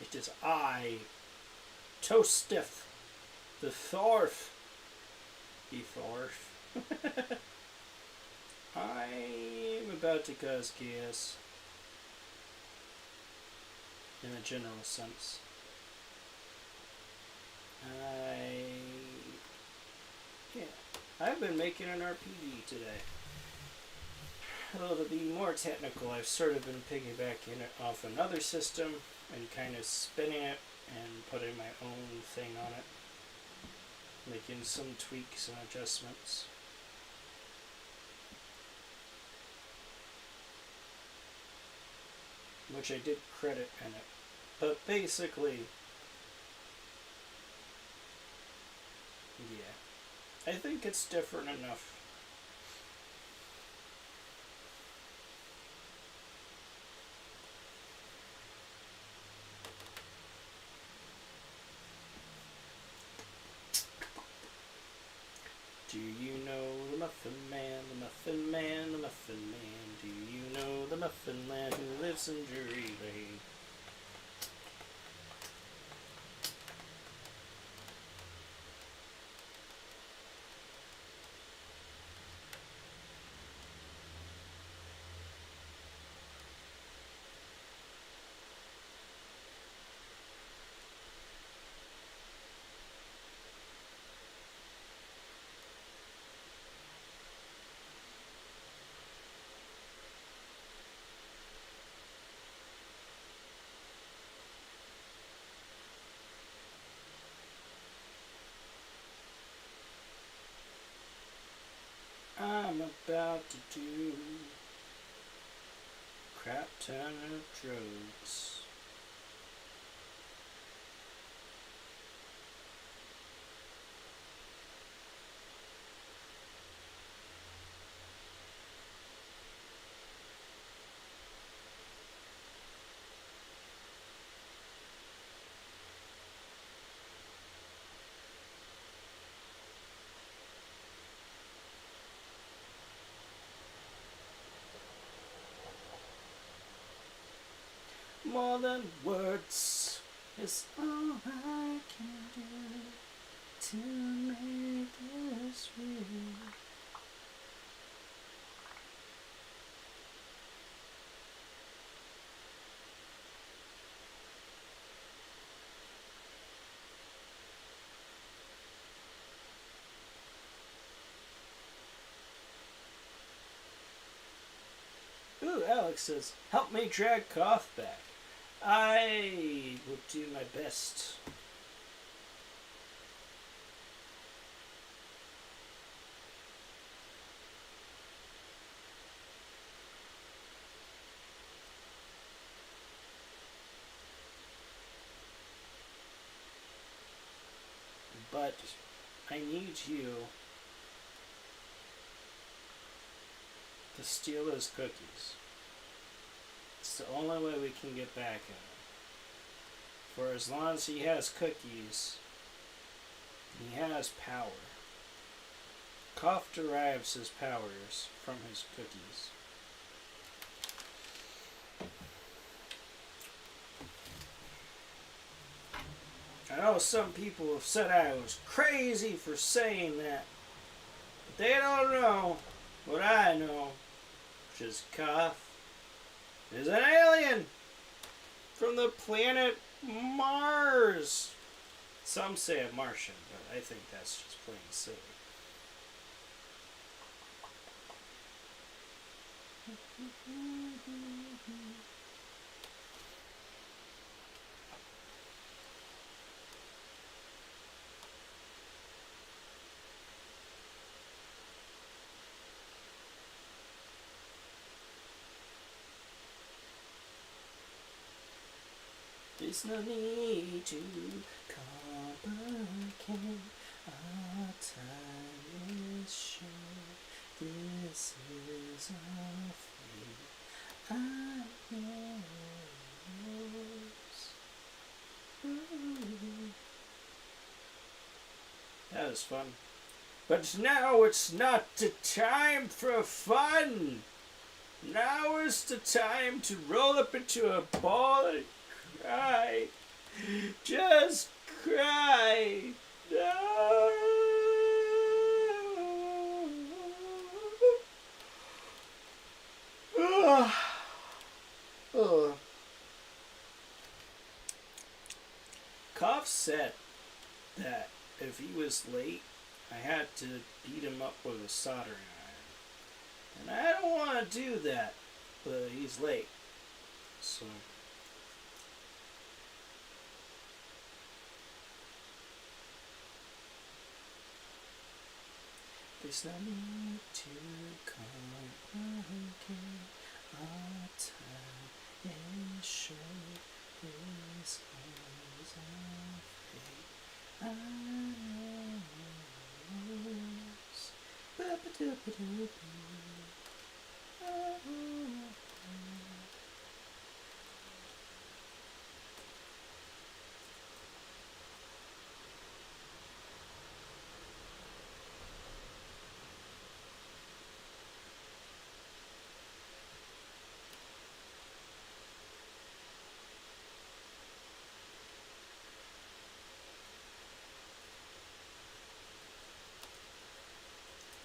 It is I, Toasteth, the Thorf. The Thorf. I'm about to cause chaos. In a general sense. I've been making an RPG today. Well, to be more technical, I've sort of been piggybacking it off another system and kind of spinning it and putting my own thing on it. Making some tweaks and adjustments. Which I did credit in it. But basically, yeah, I think it's different enough. Do you know the Muffin Man, the Muffin Man, the Muffin Man? Do you know the Muffin Man who lives in Drury Lane? I'm about to do crap ton of drugs. More than words is all I can do to make this real. Ooh, Alex says, help me drag Coth back. I will do my best. But I need you to steal those cookies. It's the only way we can get back at him. For as long as he has cookies, he has power. Coth derives his powers from his cookies. I know some people have said I was crazy for saying that, but they don't know what I know, which is Coth is an alien from the planet Mars. Some say a Martian, but I think that's just plain silly. There's no need to complicate. Our time is short. This is our fate. I knows. That was fun. But now it's not the time for fun. Now is the time to roll up into a ball and cry. Just cry. No. Oh. Coth said that if he was late, I had to beat him up with a soldering iron. And I don't want to do that, but he's late. So. There's no need to come again. Our time is short. This is our fate. I knows.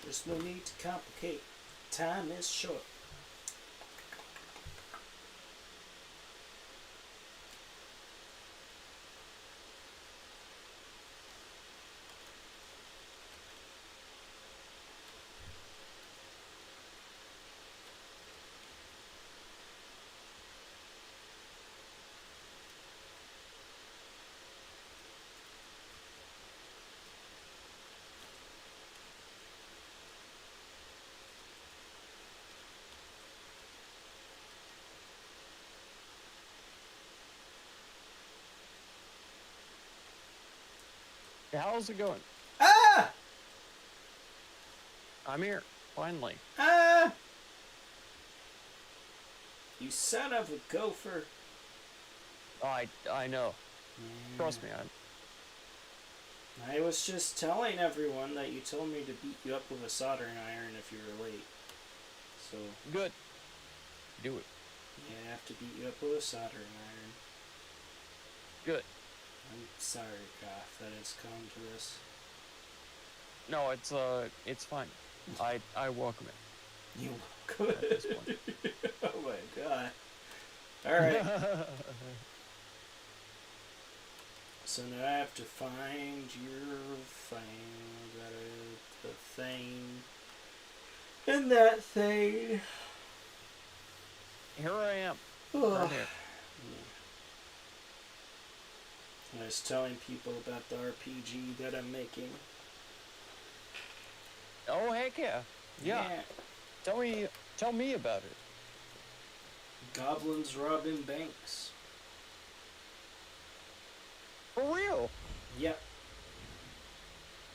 There's no need to complicate. Time is short. How's it going? Ah! I'm here, finally. Ah! You son of a gopher. I know. Trust me, I was just telling everyone that you told me to beat you up with a soldering iron if you were late. So. Good. Do it. Yeah, I have to beat you up with a soldering iron. Good. I'm sorry, Coth, that it's come to this. No, it's fine. I welcome it. You welcome at this point. Oh my god. Alright. So now I have to find your thing. The thing. And that thing. Here I am. Oh. Right here. I was telling people about the RPG that I'm making. Oh heck yeah. Yeah. Tell me about it. Goblins robbing banks. For real? Yep.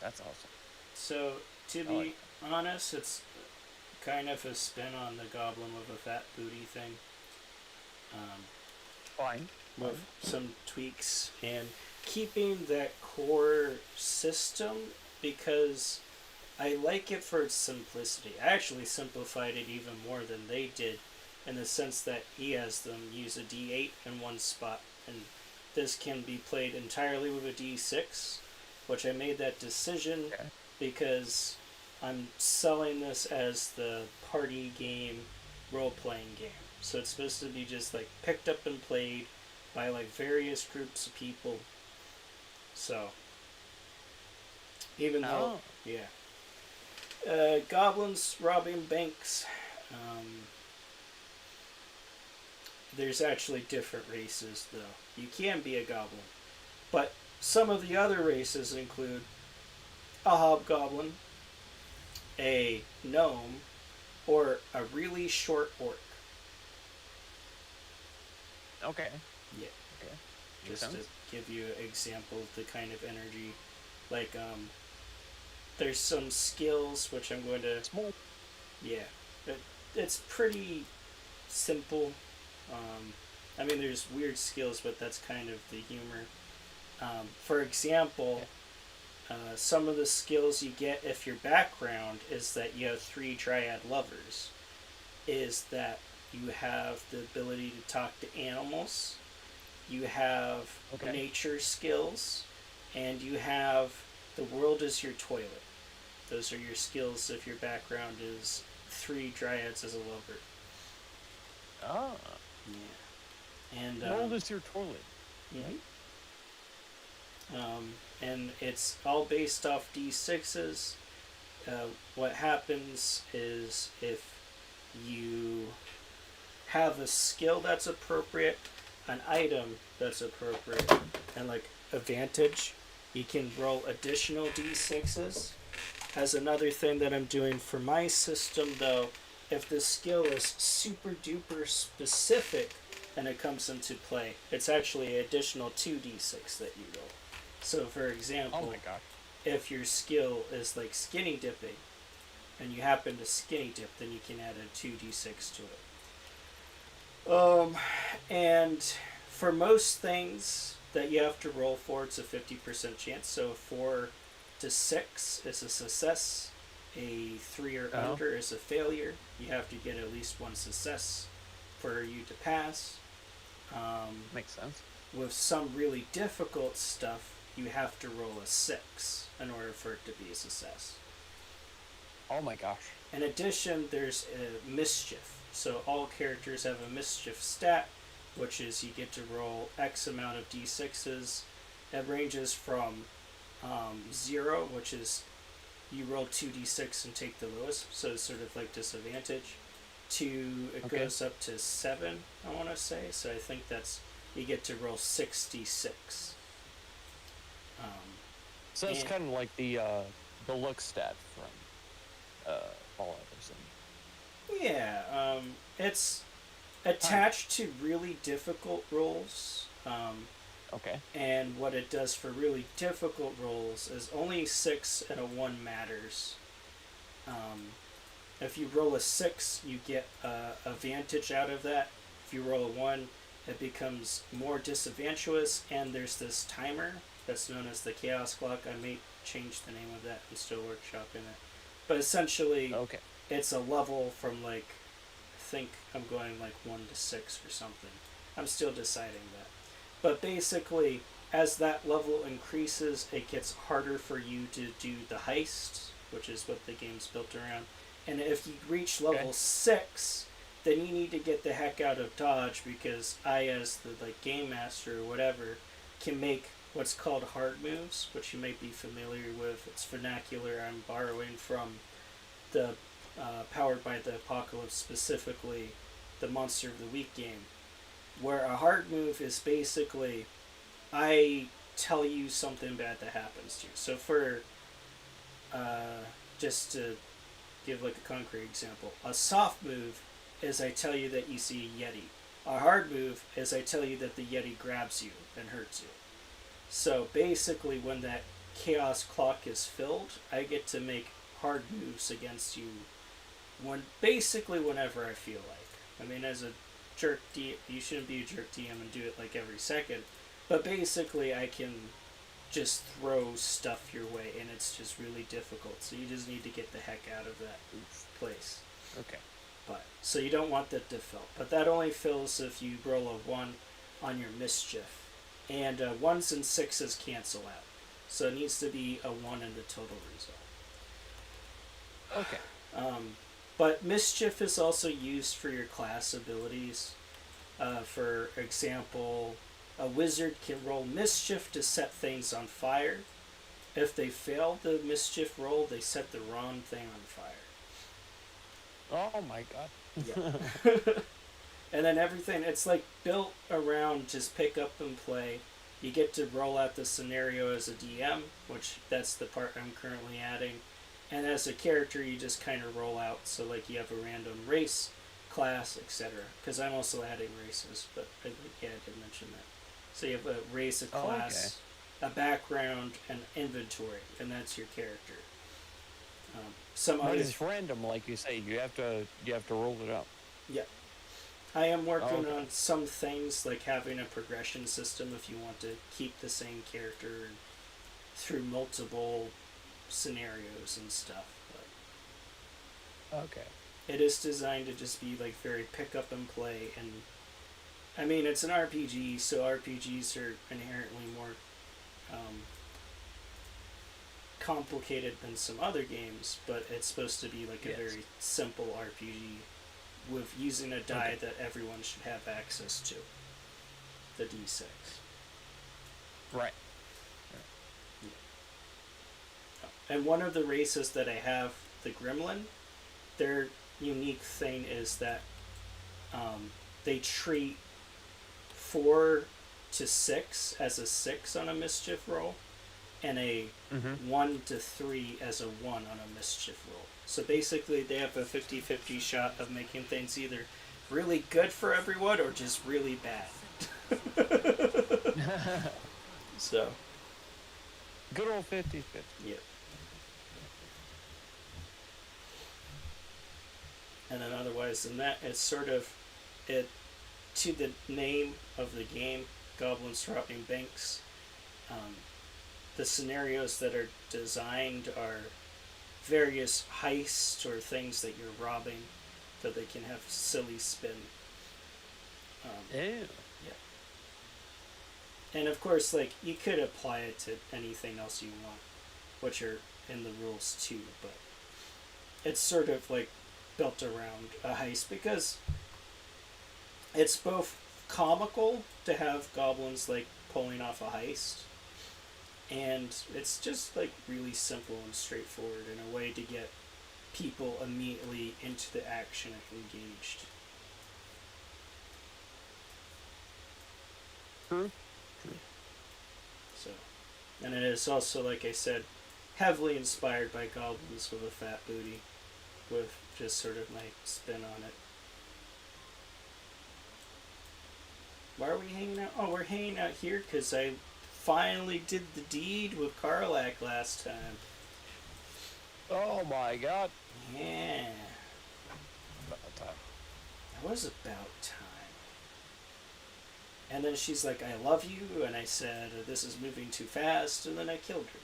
That's awesome. So, to be honest, it's kind of a spin on the Goblin with a fat booty thing. Fine. With some tweaks and keeping that core system because I like it for its simplicity. I actually simplified it even more than they did in the sense that he has them use a D8 in one spot, and this can be played entirely with a D6, which I made that decision because I'm selling this as the party game, role-playing game. So it's supposed to be just like picked up and played by like various groups of people. So even though goblins robbing banks, there's actually different races though. You can be a goblin, but some of the other races include a hobgoblin, a gnome, or a really short orc. Okay. Yeah. Okay. Just to give you an example of the kind of energy, like there's some skills which I'm going to. Small. Yeah, it's pretty simple. I mean, there's weird skills, but that's kind of the humor. For example, some of the skills you get if your background is that you have 3 triad lovers, is that you have the ability to talk to animals, you have Okay. nature skills, and you have the world is your toilet. Those are your skills if your background is 3 dryads as a lover. Ah. Yeah. And World is your toilet. mm-hmm. And it's all based off d6s. What happens is if you have a skill that's appropriate, an item that's appropriate, and like advantage, you can roll additional d6s. As another thing that I'm doing for my system, though, if the skill is super duper specific and it comes into play, it's actually an additional 2d6 that you roll. So, for example, Oh my god. if your skill is like skinny dipping, and you happen to skinny dip, then you can add a 2d6 to it. And for most things that you have to roll for, it's a 50% chance. So 4 to 6 is a success. A 3 or under is a failure. You have to get at least 1 success for you to pass. Makes sense. With some really difficult stuff, you have to roll a 6 in order for it to be a success. Oh my gosh. In addition, there's a mischief. So all characters have a mischief stat, which is you get to roll X amount of d6s. It ranges from 0, which is you roll 2d6 and take the lowest, so it's sort of like disadvantage, to it goes up to 7, I want to say. So I think that's, you get to roll 66. So it's kind of like the look stat from Fallout or something. Yeah, it's attached to really difficult rolls. Okay. And what it does for really difficult rolls is only 6 and a 1 matters. If you roll a 6, you get advantage out of that. If you roll a 1, it becomes more disadvantageous, and there's this timer that's known as the Chaos Clock. I may change the name of that and still workshopping it. But essentially, it's a level from like, I think I'm going like 1 to 6 or something. I'm still deciding that. But basically, as that level increases, it gets harder for you to do the heist, which is what the game's built around. And if you reach level 6, then you need to get the heck out of Dodge, because I, as the like game master or whatever, can make what's called hard moves, which you might be familiar with. It's vernacular I'm borrowing from the Powered by the Apocalypse, specifically the Monster of the Week game, where a hard move is basically I tell you something bad that happens to you. So for just to give like a concrete example, a soft move is I tell you that you see a Yeti. A hard move is I tell you that the Yeti grabs you and hurts you. So basically, when that Chaos Clock is filled, I get to make hard moves against you basically whenever I feel like. I mean, as a jerk DM, you shouldn't be a jerk DM and do it like every second, but basically I can just throw stuff your way, and it's just really difficult. So you just need to get the heck out of that place. Okay. But so you don't want that to fill. But that only fills if you roll a 1 on your mischief. And 1s and 6s cancel out. So it needs to be a 1 in the total result. Okay. But mischief is also used for your class abilities. For example, a wizard can roll mischief to set things on fire. If they fail the mischief roll, they set the wrong thing on fire. Oh my god. Yeah. And then everything, it's like built around just pick up and play. You get to roll out the scenario as a DM, which that's the part I'm currently adding. And as a character, you just kind of roll out. So like you have a random race, class, etc. Because I'm also adding races, but I did mention that. So you have a race, a class, a background, and inventory, and that's your character. But it's random, like you say. You have to roll it up. Yeah. I am working on some things, like having a progression system if you want to keep the same character through multiple scenarios and stuff. But it is designed to just be like very pick up and play, and I mean, it's an RPG, so RPGs are inherently more um, complicated than some other games, but it's supposed to be like a Yes. very simple RPG with using a die that everyone should have access to. The D6. Right. And one of the races that I have, the Gremlin, their unique thing is that they treat 4 to 6 as a 6 on a mischief roll, and a 1 to 3 as a 1 on a mischief roll. So basically, they have a 50-50 shot of making things either really good for everyone or just really bad. So. Good old 50-50. Yep. And then otherwise than that, it's sort of it to the name of the game, Goblins Robbing Banks. The scenarios that are designed are various heists or things that you're robbing, so they can have silly spin. Ew. Yeah. And of course, like, you could apply it to anything else you want, which are in the rules too, but it's sort of like built around a heist because it's both comical to have goblins like pulling off a heist, and it's just like really simple and straightforward in a way to get people immediately into the action and engaged. True. So, and it is also, like I said, heavily inspired by Goblins with a Fat Booty, with just sort of my spin on it. Why are we hanging out? Oh, we're hanging out here because I finally did the deed with Karlak last time. Oh my god. Yeah. About time. It was about time. And then she's like, I love you, and I said, this is moving too fast, and then I killed her.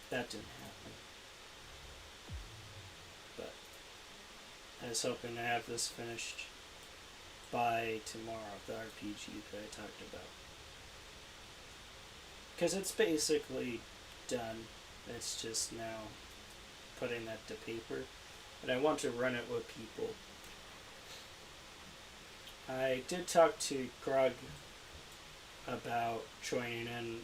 That didn't happen. But I was hoping to have this finished by tomorrow, the RPG that I talked about. Because it's basically done. It's just now putting that to paper. And I want to run it with people. I did talk to Grug about joining in,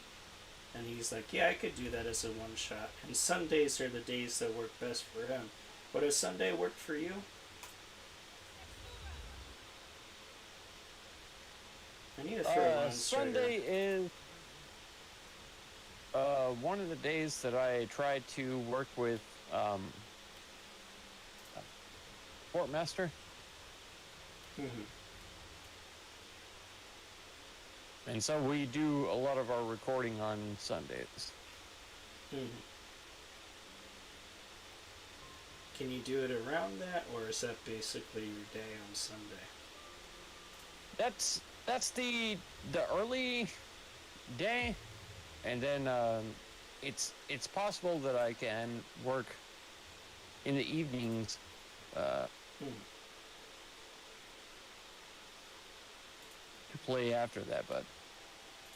and he's like, yeah, I could do that as a one-shot. And Sundays are the days that work best for him. But does Sunday work for you? I need to throw one Sunday is one of the days that I try to work with Portmaster. Mm-hmm. And so we do a lot of our recording on Sundays. Mm-hmm. Can you do it around that, or is that basically your day on Sunday? That's the early day, and then it's possible that I can work in the evenings. To play after that, but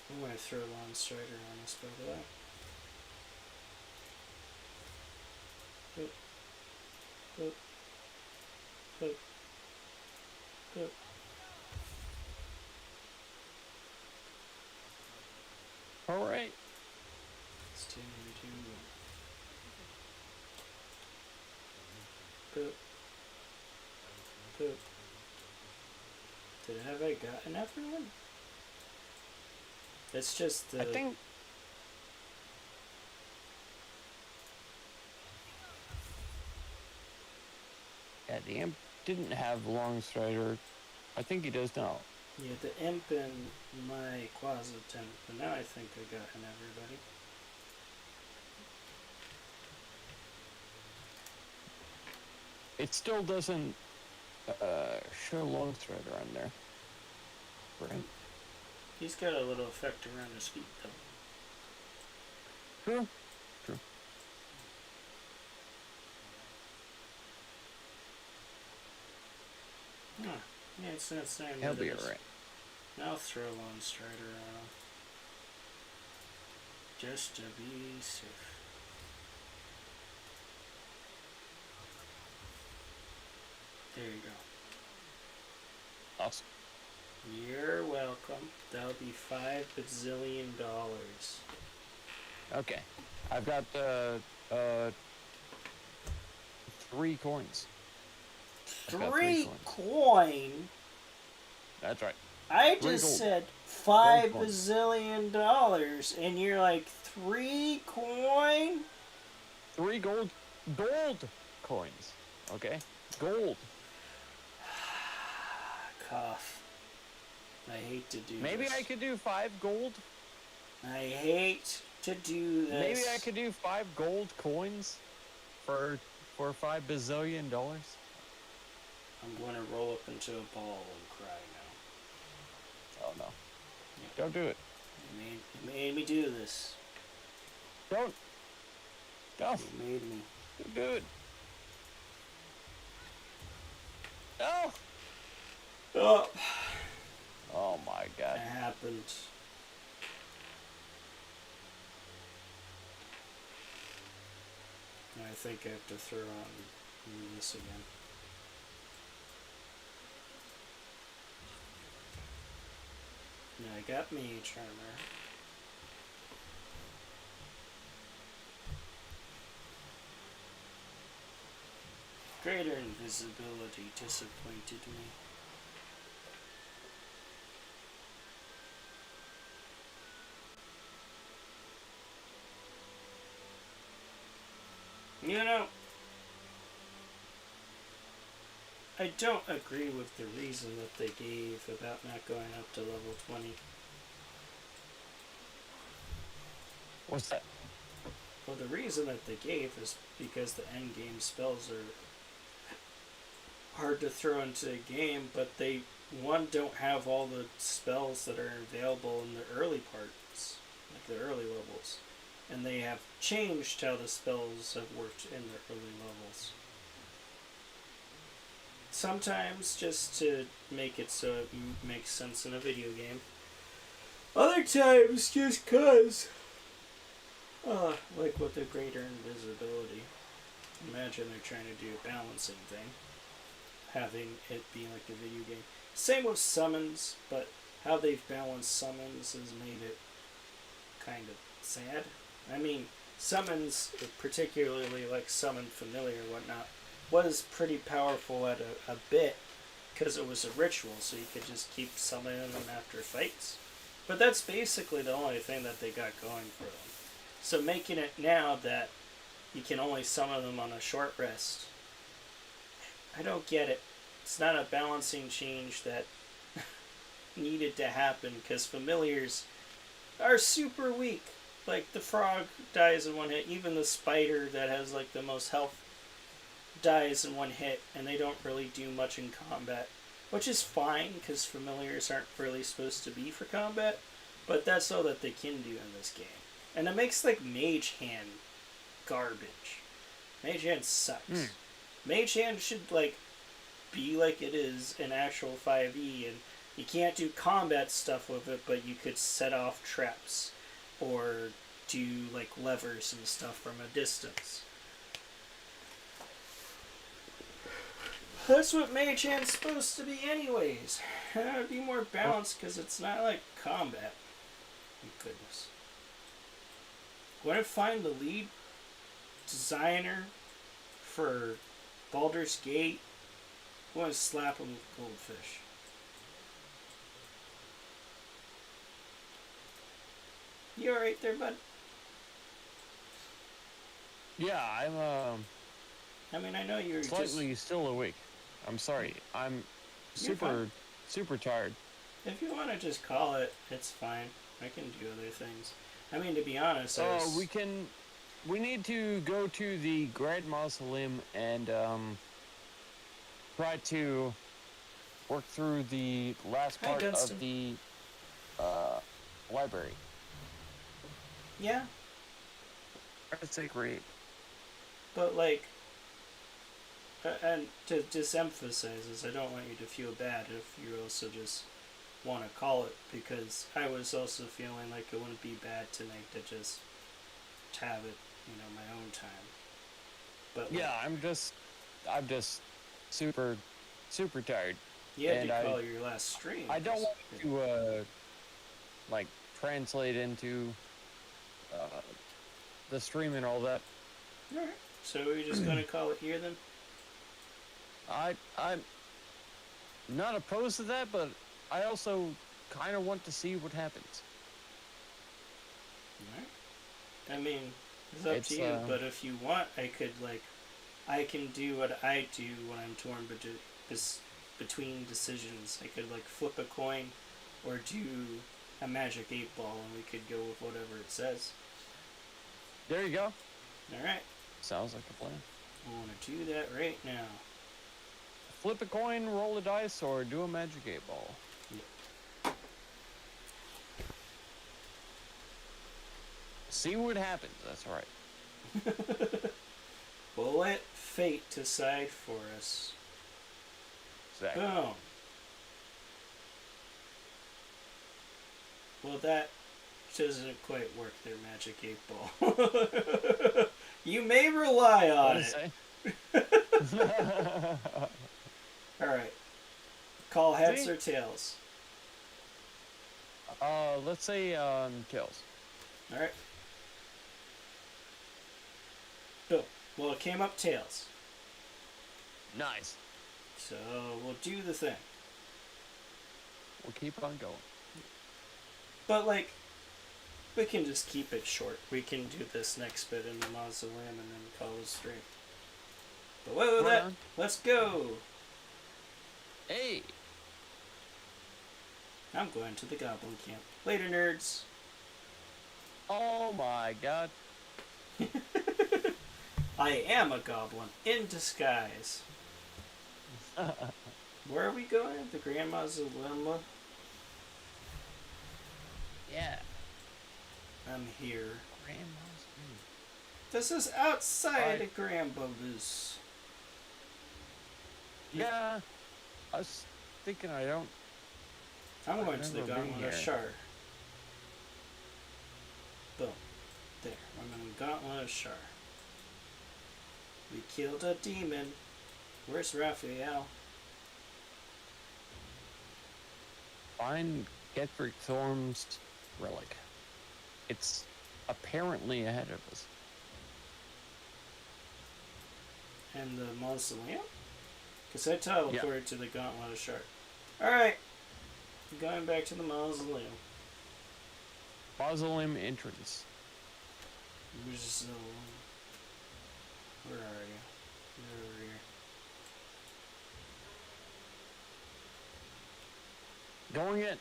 I'm going to throw Lawn Strider on us, by the way. Oop. Oop. Oop. Oop. all right. Let's do. Oop. Oop. Have I gotten everyone? It's just the... I think... Yeah, the imp didn't have long strider. I think he does now. Yeah, the imp and my quasi-temp, but now I think I gotten everybody. It still doesn't show long strider on there. Right. He's got a little effect around his feet, though. True. True. Huh. Yeah, it's not saying He'll what be it is. alright. I'll throw Lone Strider around. Just to be safe. There you go. Awesome. You're welcome. That'll be $5 bazillion. Okay. I've got 3 coins. I've got 3 coins. coin? That's right. I 3 just gold. said $5 Gold bazillion, and you're like 3 coin? 3 gold coins. Okay? Gold. Cough. I hate to do Maybe this. I could do 5 gold. I hate to do this. Maybe I could do 5 gold coins for $5 bazillion. I'm going to roll up into a ball and cry now. Oh no! Yeah. Don't do it. You made me do this. Don't. You made me. Don't do it. No. Oh. Oh my God. It happened. I think I have to throw on this again. Now I got Mage Armor. Greater invisibility disappointed me. You know, I don't agree with the reason that they gave about not going up to level 20. What's that? Well, the reason that they gave is because the endgame spells are hard to throw into a game, but they, one, don't have all the spells that are available in the early parts, like the early levels. And they have changed how the spells have worked in the early levels. Sometimes just to make it so it makes sense in a video game. Other times just cause. Like with the greater invisibility. Imagine they're trying to do a balancing thing. Having it be like a video game. Same with summons, but how they've balanced summons has made it kind of sad. I mean, summons, particularly like summon familiar and whatnot, was pretty powerful at a bit because it was a ritual, so you could just keep summoning them after fights. But that's basically the only thing that they got going for them. So making it now that you can only summon them on a short rest, I don't get it. It's not a balancing change that needed to happen because familiars are super weak. Like the frog dies in one hit, even the spider that has like the most health dies in one hit, and they don't really do much in combat, which is fine because familiars aren't really supposed to be for combat, but that's all that they can do in this game. And it makes like Mage Hand garbage. Mage Hand sucks. Mage Hand should like be like it is in actual 5e, and you can't do combat stuff with it, but you could set off traps or do like levers and stuff from a distance. That's what Mage Hand's supposed to be anyways. It would be more balanced because it's not like combat. Thank goodness. When I find the lead designer for Baldur's Gate, I want to slap him with goldfish. You alright there, bud? Yeah, I'm I mean, I know you're slightly still awake. I'm sorry. I'm super tired. If you want to just call it, it's fine. I can do other things. I mean, to be honest, we need to go to the Grand Mausoleum and try to work through the last part of the library. Yeah. That's great. But, like, And to just emphasize this, I don't want you to feel bad if you also just want to call it, because I was also feeling like it wouldn't be bad tonight to just have it, my own time. But like, Yeah, I'm just super, super tired. you had and to call your last stream. I don't want to like translate into the stream and all that. Alright. So we're just gonna call it here then? I'm not opposed to that, but I also kind of want to see what happens. Alright. I mean, it's up to you, but if you want, I can do what I do when I'm torn between decisions. I could, flip a coin or do a magic 8-ball, and we could go with whatever it says. There you go. Alright. Sounds like a plan. I want to do that right now. Flip a coin, roll a dice, or do a magic 8-ball. Yep. See what happens, that's right. We'll let fate decide for us. Exactly. Boom. Well, that doesn't quite work there, magic 8-ball. You may rely on it. Alright. Call heads or tails? Let's say, tails. Alright. Boom. Well, it came up tails. Nice. So, we'll do the thing. We'll keep on going. But, we can just keep it short. We can do this next bit in the mausoleum and then call it straight. But wait with that, let's go! Hey! I'm going to the goblin camp. Later, nerds! Oh my god. I am a goblin in disguise. Where are we going? The Grandma's Dilemma? Yeah. I'm here. Grandma's room. This is outside of Grandmother's. Yeah. I was thinking I don't... I'm going to the Gauntlet of Shar. Boom. There. I'm in the Gauntlet of Shar. We killed a demon. Where's Raphael? Find Getrick Thorm's relic. It's apparently ahead of us. And the mausoleum? Because I teleported to the Gauntlet of Shar. Alright. Going back to the mausoleum. Mausoleum entrance. Where are you? You're over here. Going in.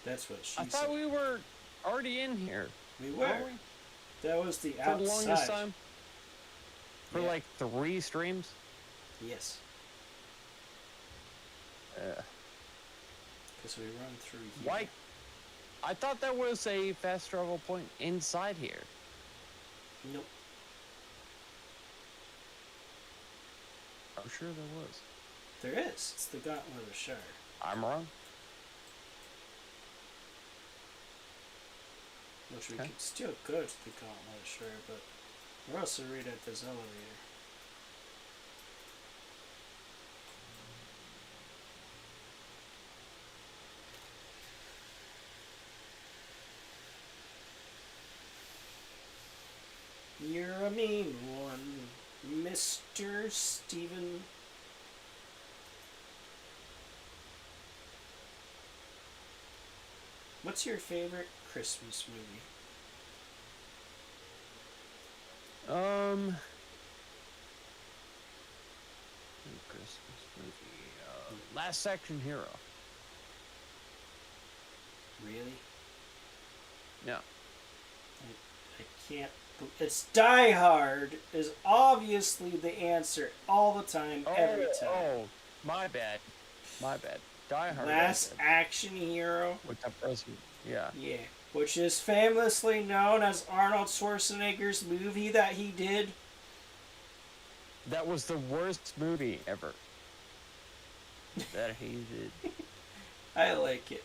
That's what she I said. thought we were already in here. We were. That was the For outside. the longest time? For Yeah. 3 streams? Yes. Because we run through here. Why? I thought there was a fast travel point inside here. Nope. I'm sure there was. There is. It's the Gauntlet of Shar. I'm wrong. Which we could still go to the Gauntlet of Shar, but we're also right at this elevator. You're a mean one, Mr. Steven. What's your favorite Christmas movie? Christmas movie. Last Action Hero. Really? No. I can't. It's Die Hard is obviously the answer all the time, every time. Oh, my bad. My bad. Die Hard. Last Action Hero. With the president. Yeah. Yeah. Which is famously known as Arnold Schwarzenegger's movie that he did. That was the worst movie ever. That he did. I like it.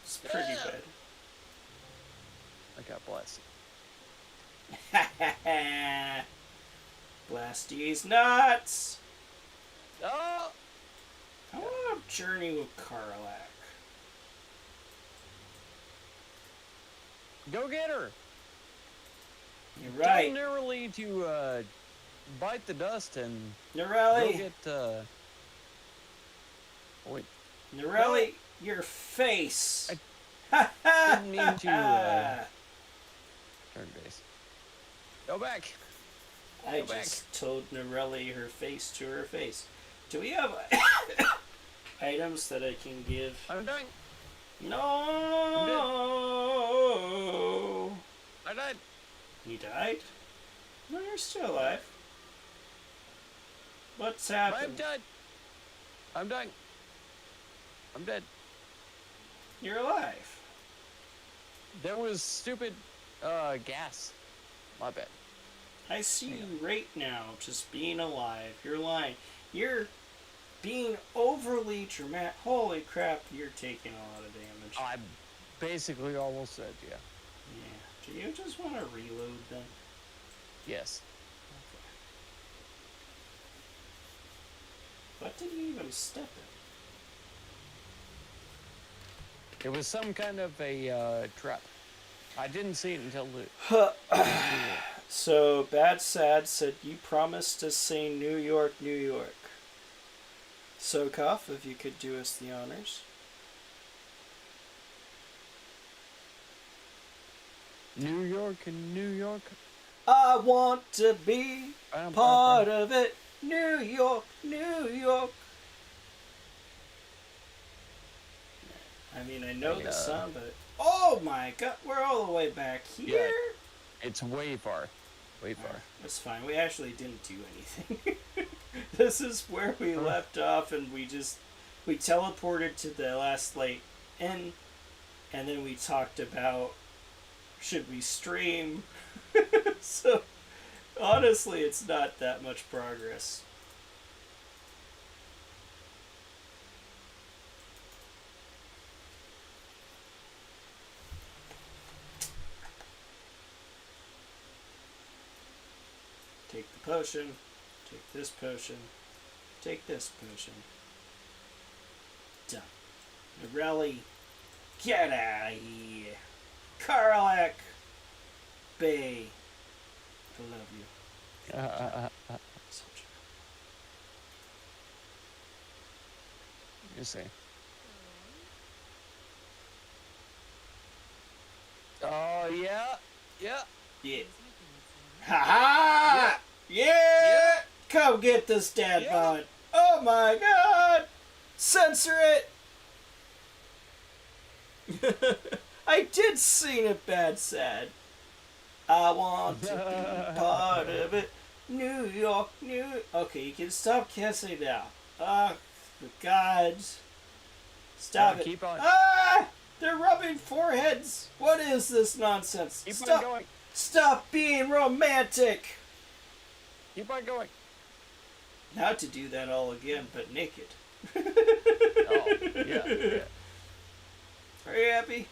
It's pretty I got blasted. bad. Blasty's nuts! Oh! I want to journey with Karlak. Go get her! You're right. Tell Nerally to bite the dust and Nerelli. go get wait. Nerelli, your face. I didn't mean to turn base. Go back. I Go back. just told Nerelli her face to her face. Do we have items that I can give? I'm dying. No. I died. You died? No, you're still alive. What's happened? I'm dead. I'm dying. I'm dead. You're alive. There was stupid gas. My bad. I see you right now just being alive. You're lying. You're being overly dramatic. Holy crap, you're taking a lot of damage. I basically almost said, yeah. Yeah. Do you just want to reload then? Yes. Okay. What did you even step in? It was some kind of a trap. I didn't see it until the... So, Bad Sad said, you promised to say New York, New York. So, Coth, if you could do us the honors. New York and New York. I want to be part of it. New York, New York. I mean, I know the song, but... Oh my god, we're all the way back here? Yeah, it's way far. Way far. That's fine. We actually didn't do anything. This is where we left off, and we teleported to the last, inn, and then we talked about, should we stream? So, honestly, it's not that much progress. Take the potion, take this potion, take this potion. Done. Nerelli, get out of here. Karlak, Bay, I love you. You see. Oh, yeah. Yeah. Yeah. Ha-ha! Yeah! Come get this dad bod. Oh my god! Censor it! I did sing it, Bad Sad. I want to be part of it. New York, Okay, you can stop kissing now. Oh, for God. Stop it. Keep on. Ah! They're rubbing foreheads. What is this nonsense? Keep Stop. on going. Stop being romantic. Keep on going. Now to do that all again, but naked. Oh, yeah. Are you happy?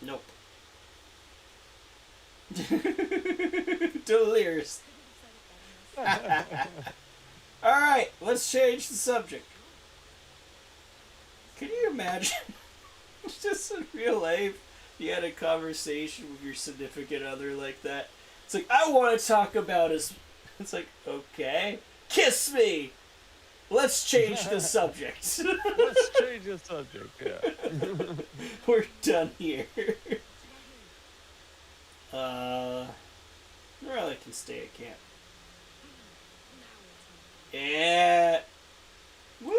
Nope. Delirious. Alright, let's change the subject. Can you imagine? Just in real life, you had a conversation with your significant other like that. It's like, I want to talk about his... It's like, okay. Kiss me! Let's change the subject. Let's change the subject, yeah. We're done here. Really can stay at camp. Yeah. Woo!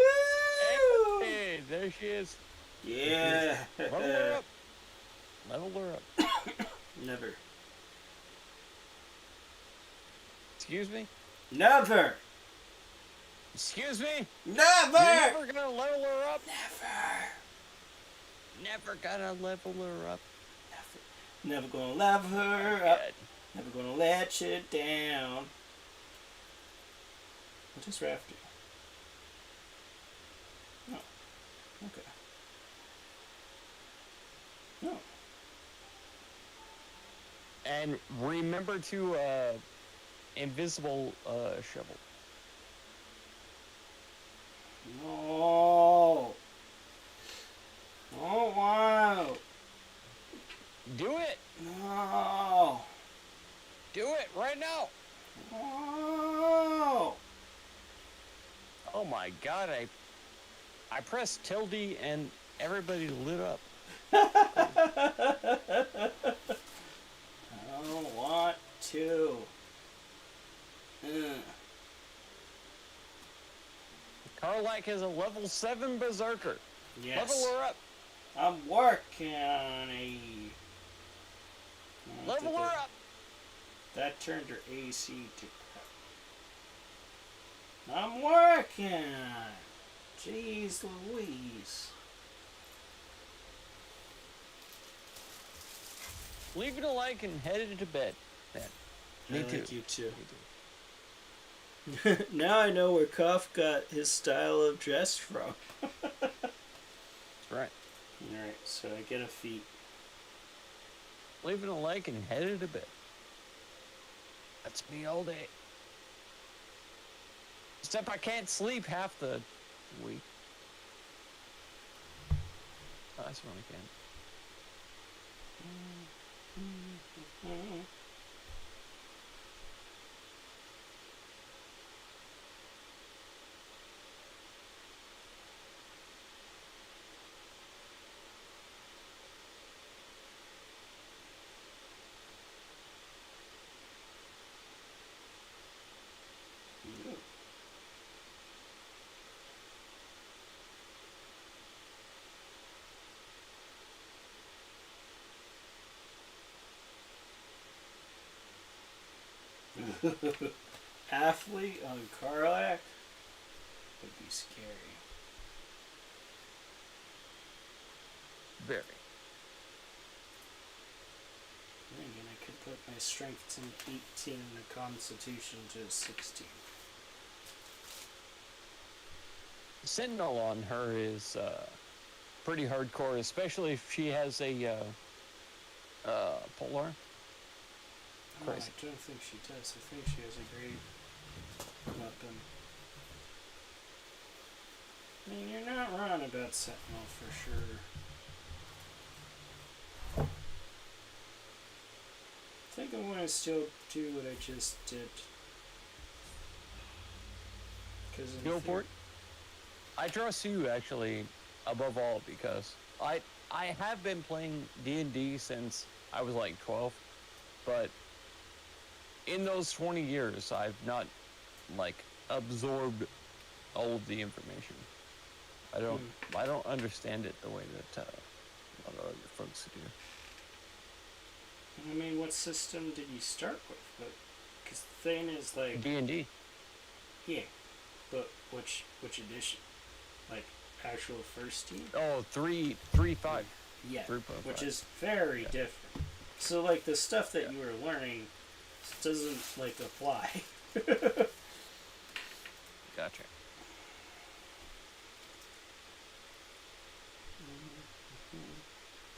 Hey, there she is. Yeah. Level her up. Level her up. Never. Excuse me? Never. Excuse me? Never. You're never gonna level her up? Never. Never gonna level her up. Never gonna love her up. Never gonna let you down. What does Raph do? No. Okay. No. And remember to invisible shovel. No. Oh wow. Do it. No. Do it right now. No. Oh my god, I pressed tilde and everybody lit up. I don't want to. Karlak is a level 7 berserker. Yes. Level her up. I'm working on a. Level her up. That turned her AC to. I'm working on it. Jeez Louise. Leaving a like and headed to bed. Man, me too. Like you too. Me too. Now I know where Coth got his style of dress from. That's right. Alright, so I get a feat. Leaving a like and headed to bed. That's me all day. Except I can't sleep half the week. Oh, that's when I can. Athlete on Karlak would be scary. Very. Then again, I could put my strength to 18 and the constitution to 16. Sentinel on her is pretty hardcore, especially if she has a polearm. Oh, I don't think she does. I think she has a great weapon. I mean, you're not wrong about Sentinel for sure. I think I want to still do what I just did. Go for it. I trust you actually above all because I have been playing D&D since I was like 12, but in those 20 years I've not like absorbed all of the information. I don't understand it the way that a lot of other folks do. I mean, what system did you start with? Because the thing is, like... D&D. Yeah, but which edition? Like, actual first team? Oh, 3.5. Yeah, 3.5. which is very different. So, like, the stuff that you were learning doesn't, like, apply. Gotcha.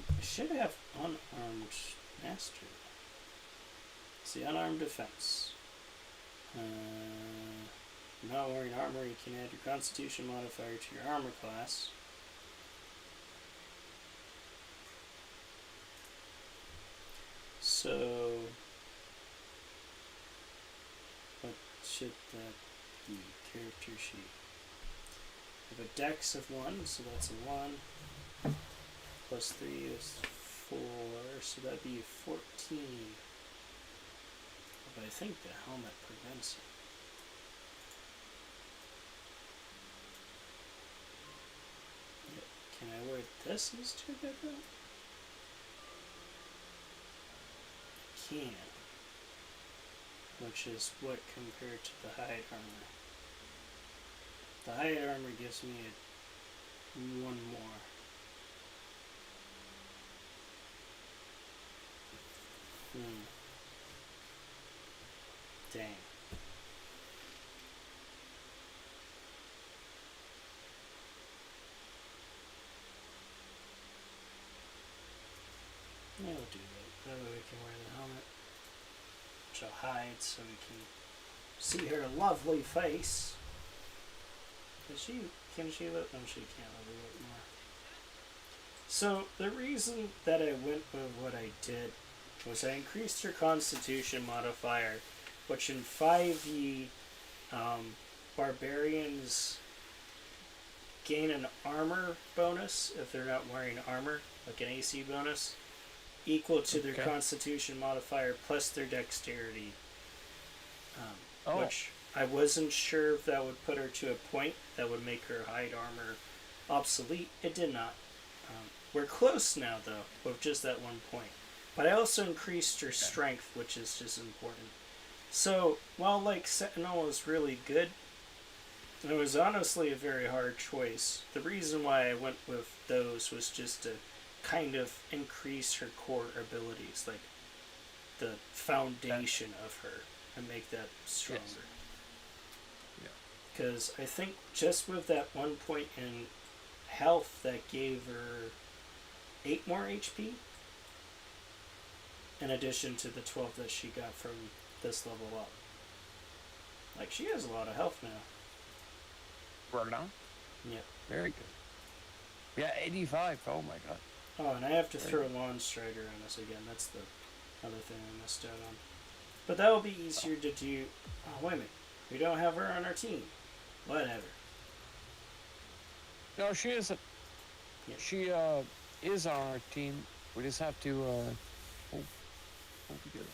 I should have unarmed mastery. See, unarmed defense. Not wearing armor, you can add your constitution modifier to your armor class. So, what should that be? Character sheet. I have a dex of 1, so that's a 1. Plus 3 is 4, so that'd be 14. But I think the helmet prevents it. Can I wear this instead of that? Can. Which is what compared to the hide armor? The hide armor gives me one more. Hmm. Dang. Yeah, we'll do that. That way we can wear the helmet. Which I'll hide so we can see her lovely face. Can she look? No, she can't really look more. So, the reason that I went with what I did was I increased her constitution modifier, which in 5e, barbarians gain an armor bonus if they're not wearing armor, like an AC bonus, equal to their constitution modifier plus their dexterity. Which I wasn't sure if that would put her to a point that would make her hide armor obsolete. It did not. We're close now, though, with just that one point. But I also increased her strength, which is just important. So, while, like, Sentinel is really good, it was honestly a very hard choice. The reason why I went with those was just to kind of increase her core abilities, like the foundation of her, and make that stronger. Because I think just with that 1 point in health, that gave her 8 more HP, in addition to the 12 that she got from this level up. Like, she has a lot of health now. Right on? Yeah. Very good. Yeah, 85. Oh my god. Oh, and I have to throw Lawn Strider on this again. That's the other thing I missed out on. But that will be easier to do. Oh, wait a minute. We don't have her on our team. Whatever. No, she isn't. Yeah. She is on our team. We just have to hold together.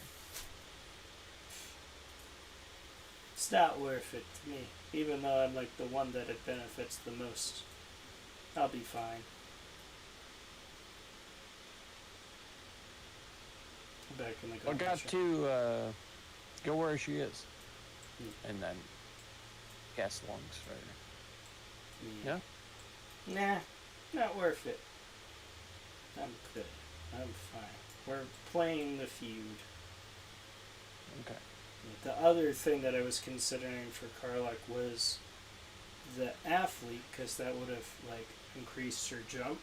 It's not worth it to me. Even though I'm like the one that it benefits the most. I'll be fine. Back in the I got to go where she is. And then cast Long Strider. Yeah? Nah, not worth it. I'm good. I'm fine. We're playing the feud. Okay. The other thing that I was considering for Karlach was the athlete, because that would have like increased her jump.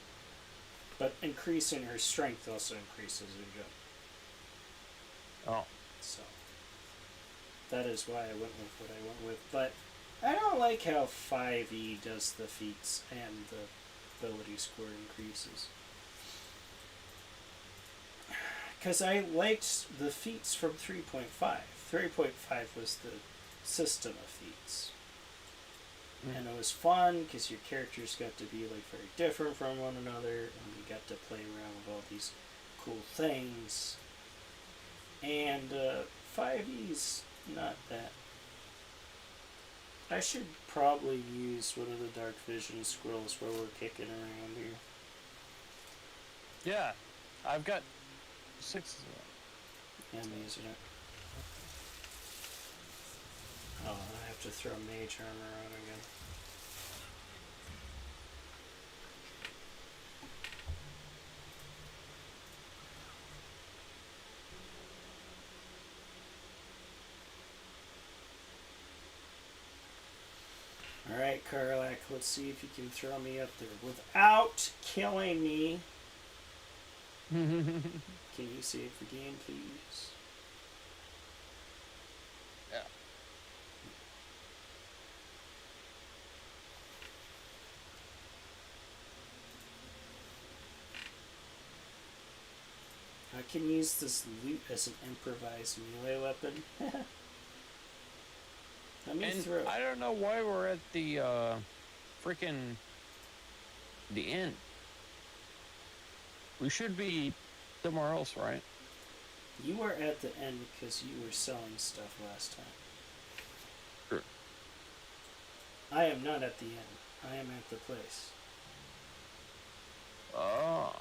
But increasing her strength also increases her jump. Oh. So that is why I went with what I went with. But I don't like how 5e does the feats and the ability score increases. Because I liked the feats from 3.5. 3.5 was the system of feats. And it was fun because your characters got to be like very different from one another, and you got to play around with all these cool things. And 5e's not that. I should probably use one of the Dark Vision scrolls while we're kicking around here. Yeah, I've got 6 of them. I'm using it. Oh, I have to throw mage armor on again. Alright, Karlach, let's see if you can throw me up there without killing me. Can you save the game, please? Yeah. I can use this loot as an improvised melee weapon. Let me throw. I don't know why we're at the freaking the inn. We should be somewhere else, right? You were at the end because you were selling stuff last time. Sure. I am not at the end. I am at the place. Oh.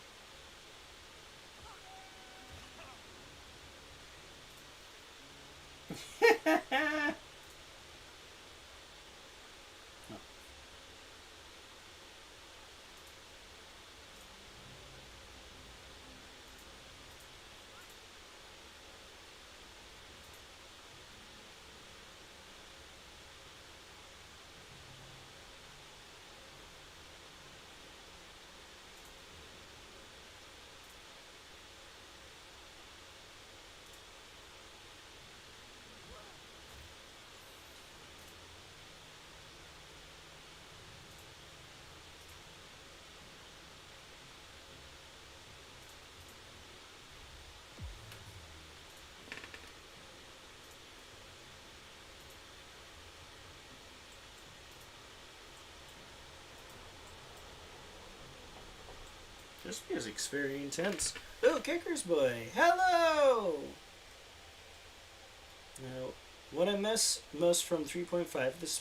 This music's very intense. Oh, Kicker's Boy. Hello! Now, what I miss most from 3.5 is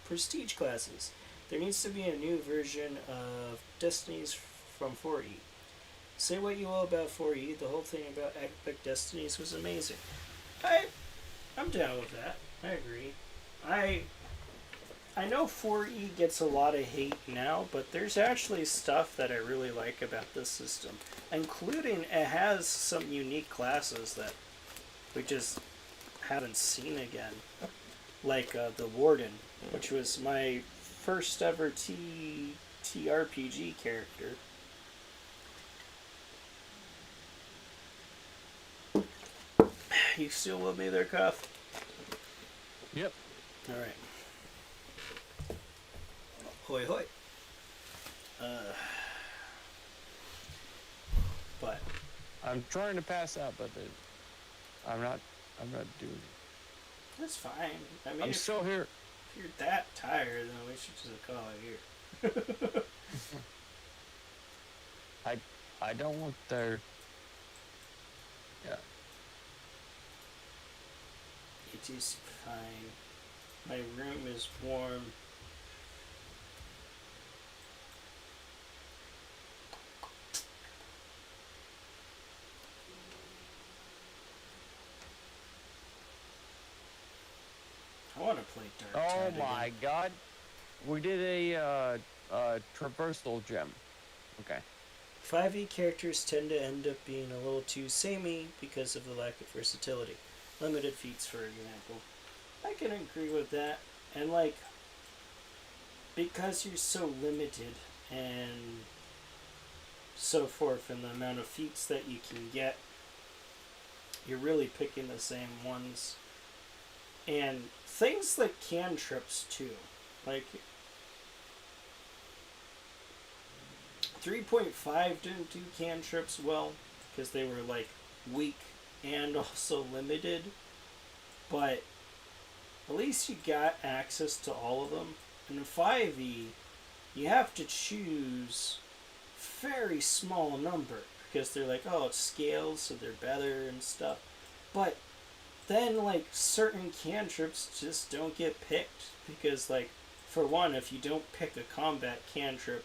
prestige classes. There needs to be a new version of Destinies from 4E. Say what you will about 4E, the whole thing about Epic Destinies was amazing. I'm down with that. I agree. I know 4E gets a lot of hate now, but there's actually stuff that I really like about this system, including it has some unique classes that we just haven't seen again, like the Warden, which was my first ever TRPG character. You still with me there, Coth? Yep. Alright. Hoi hoi. But I'm trying to pass out, but I'm not doing it. that's fine. I mean, I'm still here. If you're that tired, then we should just call it here. I don't want their. Yeah. It is fine. My room is warm. I want to play Dark Oh Tide my again. God, we did a traversal gem. Okay. 5e characters tend to end up being a little too samey because of the lack of versatility. Limited feats, for example. I can agree with that. And, like, because you're so limited and so forth in the amount of feats that you can get, you're really picking the same ones. And things like cantrips, too. Like, 3.5 didn't do cantrips well because they were, like, weak and also limited. But at least you got access to all of them. And in 5e, you have to choose very small number because they're like, oh, it's scales, so they're better and stuff. But then, like, certain cantrips just don't get picked because, like, for one, if you don't pick a combat cantrip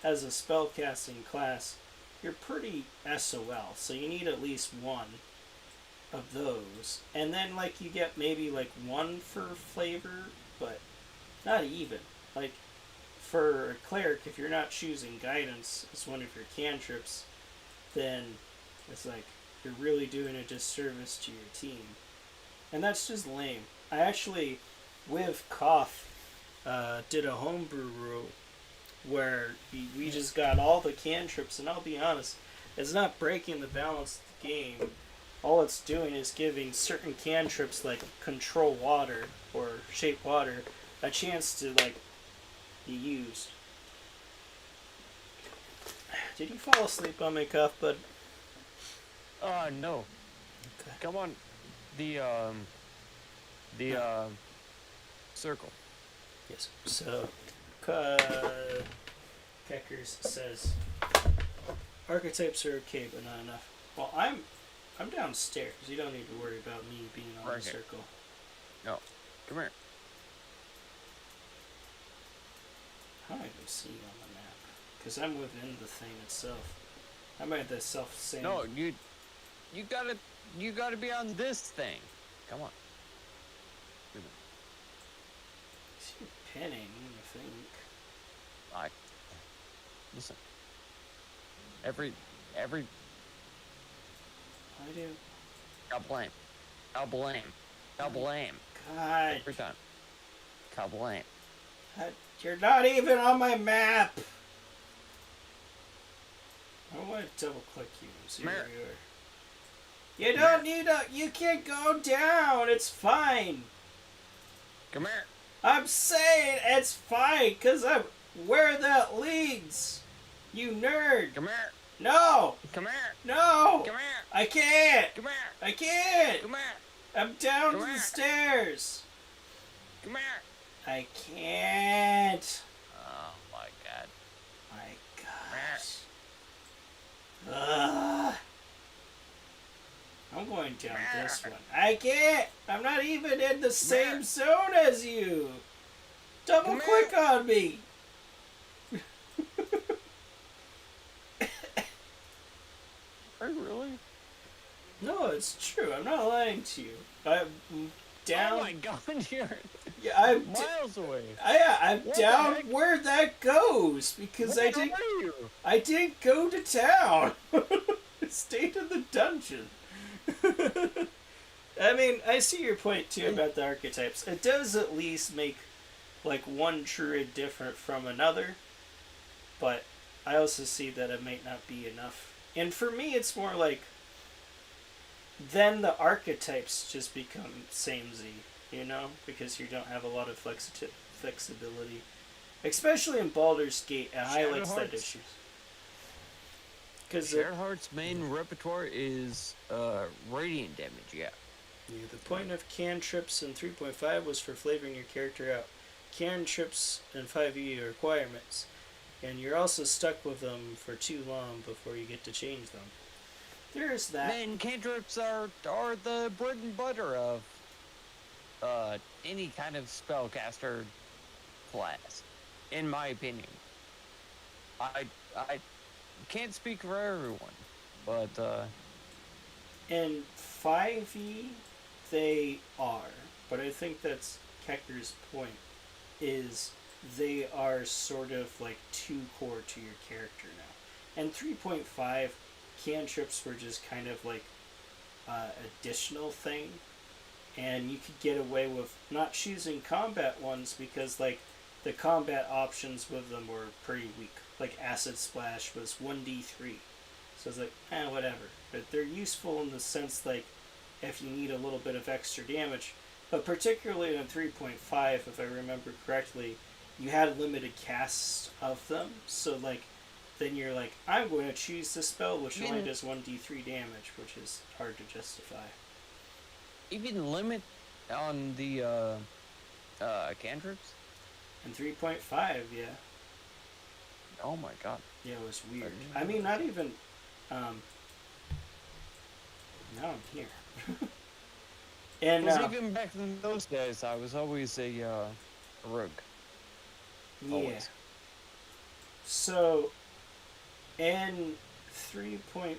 as a spellcasting class, you're pretty SOL. So you need at least one of those. And then, like, you get maybe, like, one for flavor, but not even. Like, for a cleric, if you're not choosing guidance as one of your cantrips, then it's like you're really doing a disservice to your team. And that's just lame. I actually, with Coth, did a homebrew rule where we just got all the cantrips, and I'll be honest, it's not breaking the balance of the game. All it's doing is giving certain cantrips like control water or shape water a chance to, like, be used. Did you fall asleep on me, Cuff, bud? No. Okay. Come on. The circle. Yes. So, Keckers says archetypes are okay, but not enough. Well, I'm downstairs. You don't need to worry about me being on the circle. No. Come here. How do I even see you on the map? Because I'm within the thing itself. I'm at the self-same. No, you gotta be on this thing. Come on. I see you pinning, I think. Listen. Every I do. I'll blame. God. Every time. I'll blame. You're not even on my map. I want to double click you and see where you are. You don't need you can't go down. It's fine. Come here. I'm saying it's fine because I'm where that leads. You nerd. Come here. No. Come here. No. Come here. I can't. Come here. I can't. Come here. I'm down Come to here. the stairs. Come here. I can't. Oh my God. My Come here. gosh. down this one. I can't! I'm not even in the same zone as you! Double click on me! Are you really? No, it's true. I'm not lying to you. I'm down. Oh my god, you're I'm miles away. I'm What down the heck? where that goes because Where are you? I didn't go to town. I stayed in the dungeon. I mean, I see your point too about the archetypes. It does at least make like one druid different from another, but I also see that it might not be enough. And for me, it's more like then the archetypes just become samey, you know, because you don't have a lot of flexibility, especially in Baldur's Gate. It highlights that issue. Because Shadowheart's main repertoire is radiant damage. Yeah. The point of cantrips in 3.5 was for flavoring your character out. Cantrips in 5e are requirements, and you're also stuck with them for too long before you get to change them. There's that. Man, cantrips are the bread and butter of any kind of spellcaster class, in my opinion. I can't speak for everyone, but in 5e, they are, but I think that's Kecker's point, is they are sort of like too core to your character now. And 3.5, cantrips were just kind of like additional thing, and you could get away with not choosing combat ones because like the combat options with them were pretty weak. Like Acid Splash was 1d3, so it's like whatever, but they're useful in the sense like if you need a little bit of extra damage. But particularly in 3.5, if I remember correctly, you had limited casts of them, so like then you're like, I'm going to choose this spell which only does 1d3 damage, which is hard to justify. Even limit on the cantrips? In 3.5, yeah. Oh my god. Yeah, it was weird. I mean, not even... now I'm here. And even back in those days, I was always a rogue. Yeah. Always. So, in 3.5,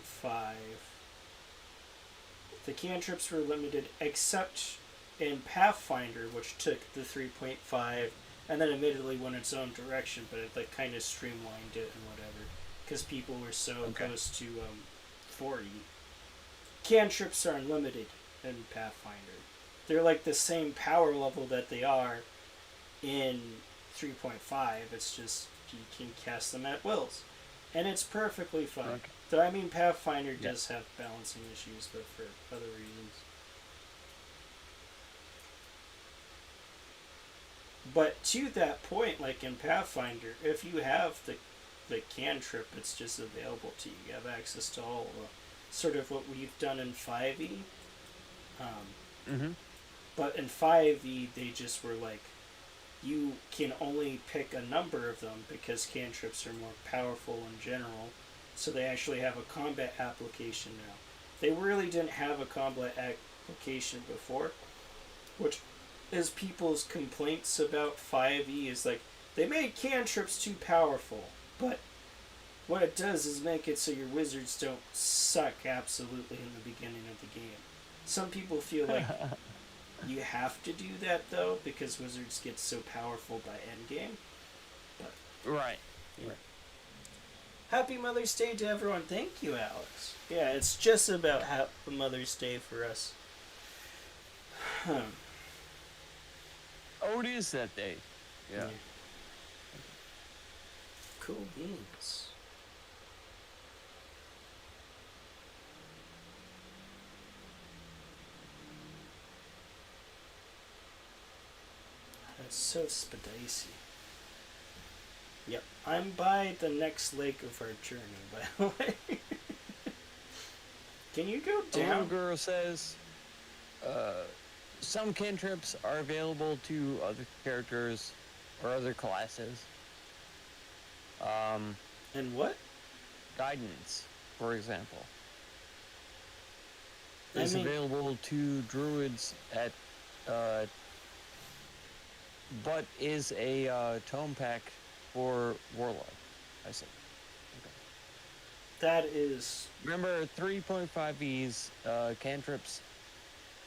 the cantrips were limited except in Pathfinder, which took the 3.5 and then admittedly went its own direction, but it like kind of streamlined it and whatever, because people were so opposed to 4e. Cantrips are unlimited in Pathfinder. They're like the same power level that they are in 3.5. It's just you can cast them at wills, and it's perfectly fine. Okay. Though I mean, Pathfinder does have balancing issues, but for other reasons. But to that point, like in Pathfinder, if you have the cantrip, it's just available to you. You have access to all of them. Sort of what we've done in 5e. But in 5e, they just were like, you can only pick a number of them because cantrips are more powerful in general. So they actually have a combat application now. They really didn't have a combat application before, which is people's complaints about 5e is like, they made cantrips too powerful, but what it does is make it so your wizards don't suck absolutely in the beginning of the game. Some people feel like you have to do that though, because wizards get so powerful by endgame. But right. Happy Mother's Day to everyone. Thank you, Alex. Yeah, it's just about Happy Mother's Day for us. Oh, it is that day. Yeah. Cool beans. That's so spicy. Yep, I'm by the next lake of our journey, by the way. Can you go The down? little girl says, some cantrips are available to other characters or other classes. And what? Guidance, for example. is available to druids at, but is a tome pack for warlock. I see. Okay. That is... Remember, 3.5e's cantrips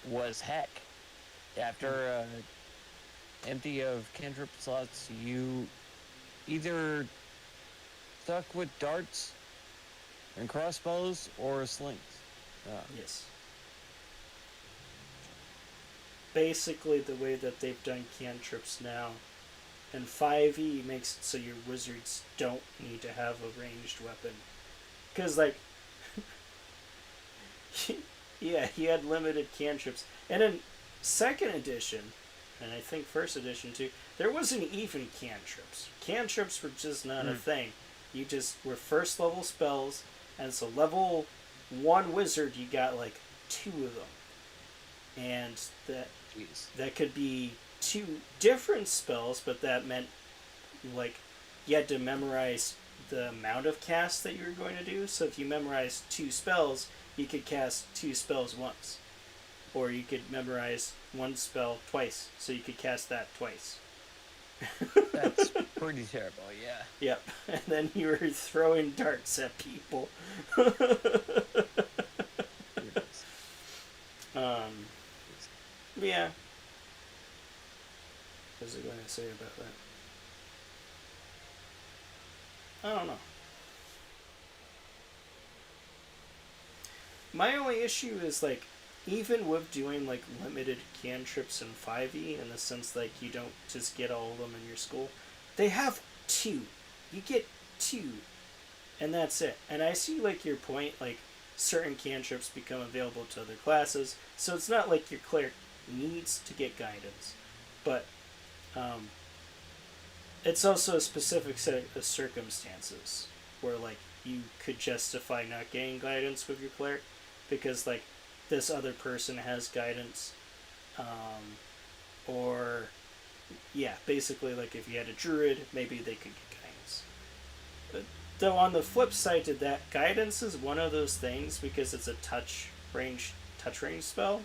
was heck. After empty of cantrip slots, you either stuck with darts and crossbows or slings. Yes. Basically, the way that they've done cantrips now, and 5e makes it so your wizards don't need to have a ranged weapon. Because, like, yeah, he had limited cantrips. And in 2nd edition, and I think 1st edition too, there wasn't even cantrips. Cantrips were just not a thing. You just were 1st level spells, and so level 1 wizard, you got like 2 of them. And that could be 2 different spells, but that meant like you had to memorize the amount of casts that you were going to do. So if you memorized 2 spells, you could cast 2 spells once. Or you could memorize 1 spell twice, so you could cast that twice. That's pretty terrible, yeah. Yep. And then you were throwing darts at people. Yeah. What was I going to say about that? I don't know. My only issue is, like, even with doing, like, limited cantrips in 5e, in the sense, like, you don't just get all of them in your school, they have 2. You get 2. And that's it. And I see, like, your point, like, certain cantrips become available to other classes, so it's not like your cleric needs to get guidance. But, it's also a specific set of circumstances where, like, you could justify not getting guidance with your cleric because, like, this other person has guidance, or, yeah, basically, like, if you had a druid, maybe they could get guidance. But, though, on the flip side to that, guidance is one of those things, because it's a touch range spell,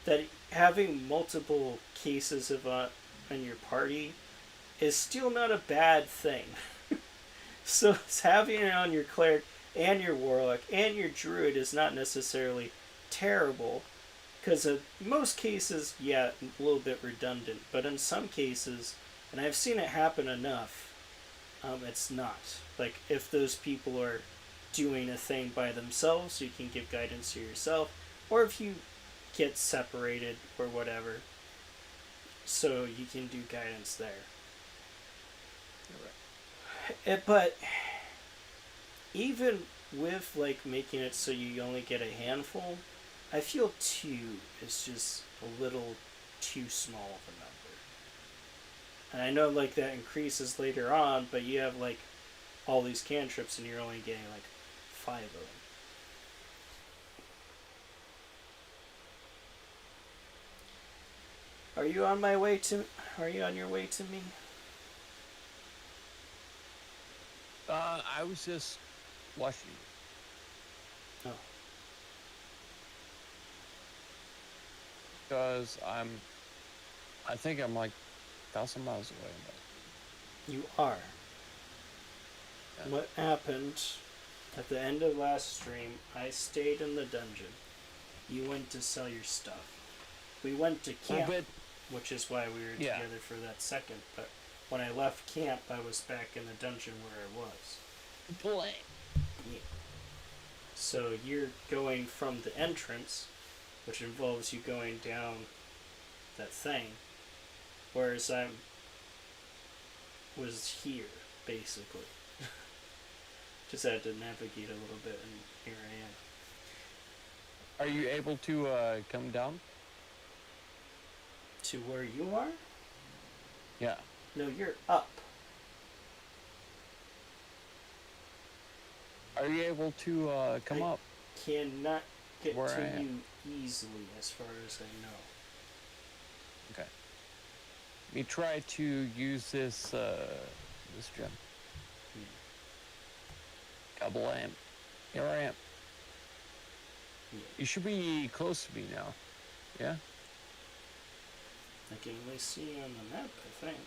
that having multiple cases of in your party is still not a bad thing. So it's having it on your cleric and your warlock and your druid is not necessarily terrible, because in most cases, yeah, a little bit redundant, but in some cases, and I've seen it happen enough, it's not. Like, if those people are doing a thing by themselves, you can give guidance to yourself, or if you get separated or whatever, so you can do guidance there. But even with, like, making it so you only get a handful, I feel 2 is just a little too small of a number. And I know, like, that increases later on, but you have, like, all these cantrips and you're only getting, like, 5 of them. Are you on your way to me? I was just watching you. Oh. Because I think I'm like 1,000 miles away. You are. Yeah. What happened at the end of last stream, I stayed in the dungeon. You went to sell your stuff. We went to camp, which is why we were together for that second, but when I left camp, I was back in the dungeon where I was. Play. Yeah. So you're going from the entrance, which involves you going down that thing, whereas I was here, basically. Just had to navigate a little bit, and here I am. Are you able to come down? To where you are? Yeah. No, you're up. Are you able to come up? Cannot get where to you easily, as far as I know. Okay. Let me try to use this this gem. Double amp. Here I am. You should be close to me now. Yeah? I can at least see you on the map, I think.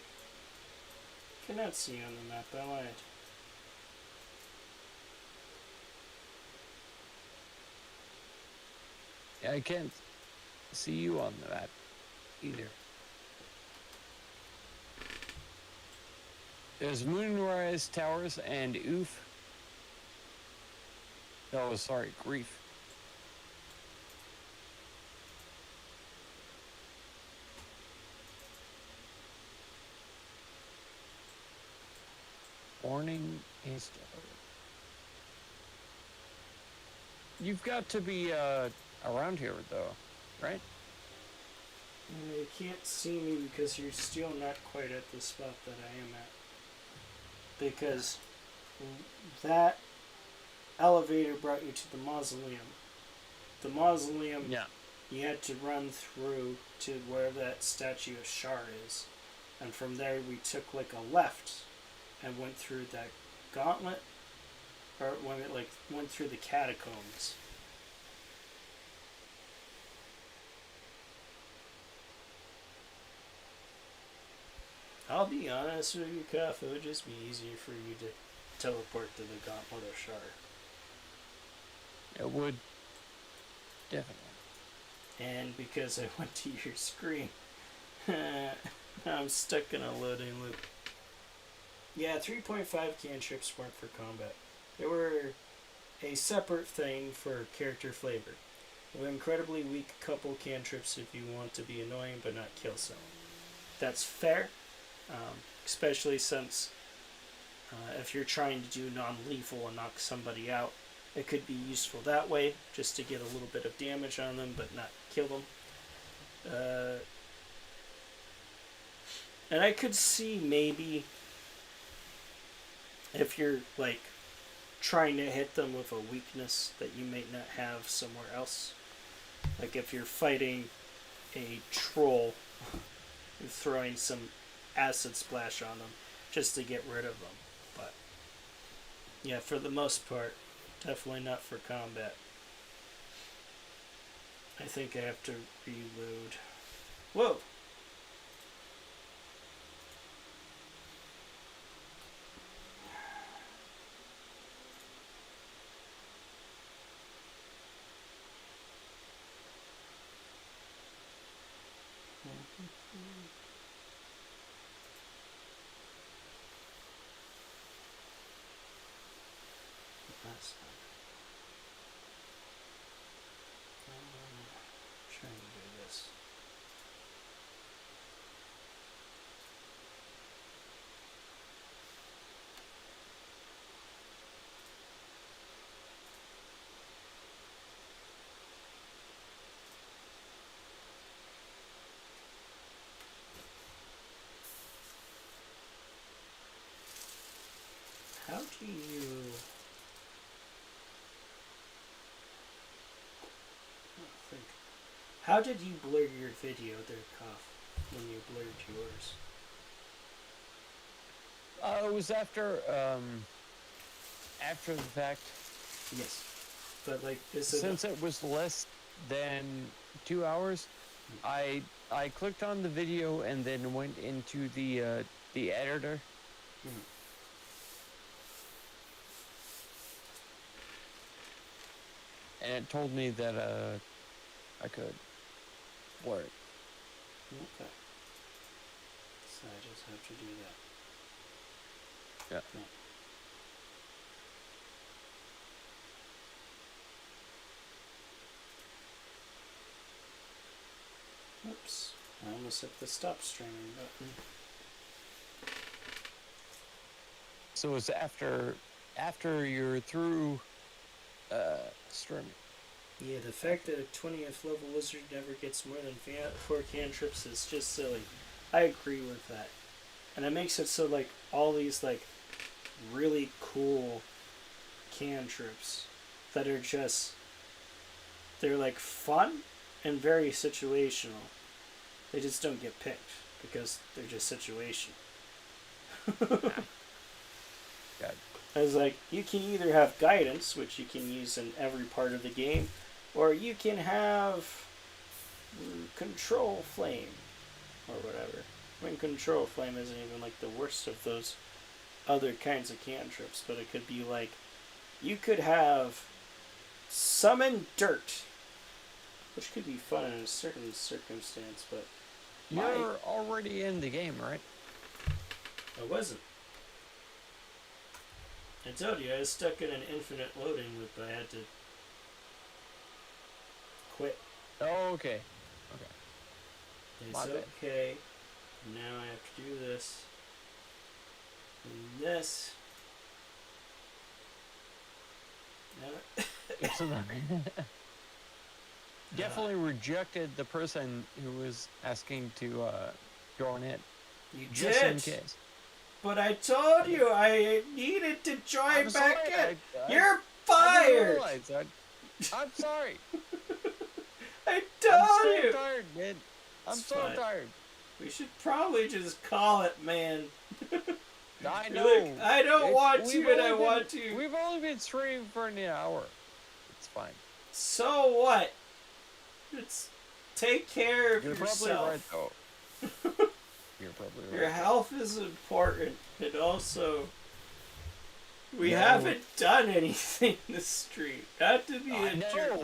Cannot see you on the map, I lied. Yeah, I can't see you on the map either. There's Moonrise Towers and Oof. Oh, sorry, Grief. Warning is... You've got to be around here, though, right? You can't see me because you're still not quite at the spot that I am at. Because that elevator brought you to the mausoleum. The mausoleum, Yeah. you had to run through to where that statue of Shar is. And from there we took like a left and went through that gauntlet, or when it like went through the catacombs. I'll be honest with you, Coth, it would just be easier for you to teleport to the Gauntlet of Shar. It would. Definitely. And because I went to your screen, I'm stuck in a loading loop. Yeah, 3.5 cantrips weren't for combat. They were a separate thing for character flavor. An incredibly weak couple cantrips if you want to be annoying but not kill someone. That's fair. Especially since if you're trying to do non-lethal and knock somebody out, it could be useful that way, just to get a little bit of damage on them but not kill them. And I could see maybe if you're like trying to hit them with a weakness that you may not have somewhere else. Like if you're fighting a troll and throwing some acid splash on them just to get rid of them. But yeah, for the most part, definitely not for combat. I think I have to reload. Whoa! That's not. Trying to do this. How do you... think. How did you blur your video there, Coth, when you blurred yours? It was after the fact. Yes. But like, Since it was less than 2 hours, I clicked on the video and then went into the editor. Mm-hmm. And it told me that I could blur it. Okay. So I just have to do that. Yeah. Oops. I almost hit the stop streaming button. So it's after you're through streaming. Yeah, the fact that a 20th level wizard never gets more than 4 cantrips is just silly. I agree with that. And it makes it so, like, all these, like, really cool cantrips that are just... They're, like, fun and very situational. They just don't get picked because they're just situational. Yeah. I was like, you can either have guidance, which you can use in every part of the game, Or you can have control flame or whatever. I mean, control flame isn't even like the worst of those other kinds of cantrips, but it could be like you could have summon dirt, which could be fun in a certain circumstance, but You're already in the game, right? I wasn't. I told you I was stuck in an infinite loading loop. I had to quit. Oh, okay. Okay. It's okay. Now I have to do this. And this. Definitely rejected the person who was asking to join in. You just did. In case. But I told you I needed to join back in. You're I didn't fired. realize that. I'm sorry. I told I'm you. so tired, man. I'm It's so fine. tired. We should probably just call it, man. I know. Look, I don't want to, and I want to. We've only been streaming for an hour. It's fine. So what? It's take care of You're yourself. probably right, though. You're probably right. Your health is important, and also we haven't done anything this stream. Not to be a jerk.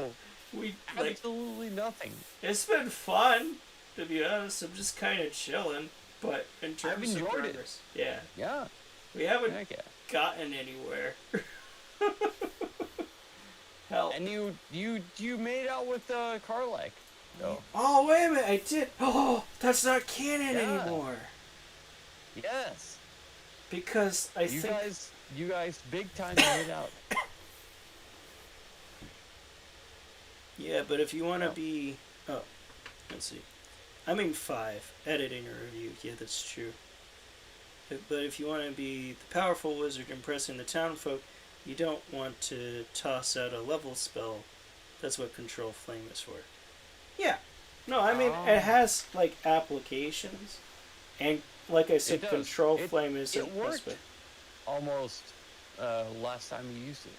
We absolutely nothing. It's been fun, to be honest. I'm just kind of chilling, but in terms of progress, yeah, we haven't gotten anywhere. Hell. And you made out with Karlak. No. Oh wait a minute, I did. Oh, that's not canon anymore. Yes. Because you guys big time made out. Yeah, but if you want to be... Oh, let's see. I mean 5. Editing a review. Yeah, that's true. But if you want to be the powerful wizard impressing the townfolk, you don't want to toss out a level spell. That's what Control Flame is for. Yeah. No, I mean, it has, like, applications. And, like I said, Control Flame isn't... It worked almost last time you used it.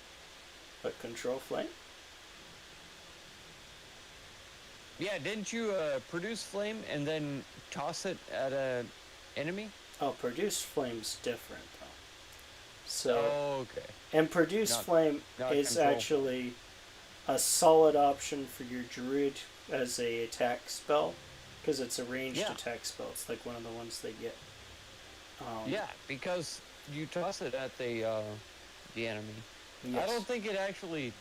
But Control Flame? Yeah, didn't you produce flame and then toss it at an enemy? Oh, produce flame's different, though. So, okay. And produce flame is actually a solid option for your druid as a attack spell, because it's a ranged attack spell. It's like one of the ones they get. Yeah, because you toss it at the enemy. Yes. I don't think it actually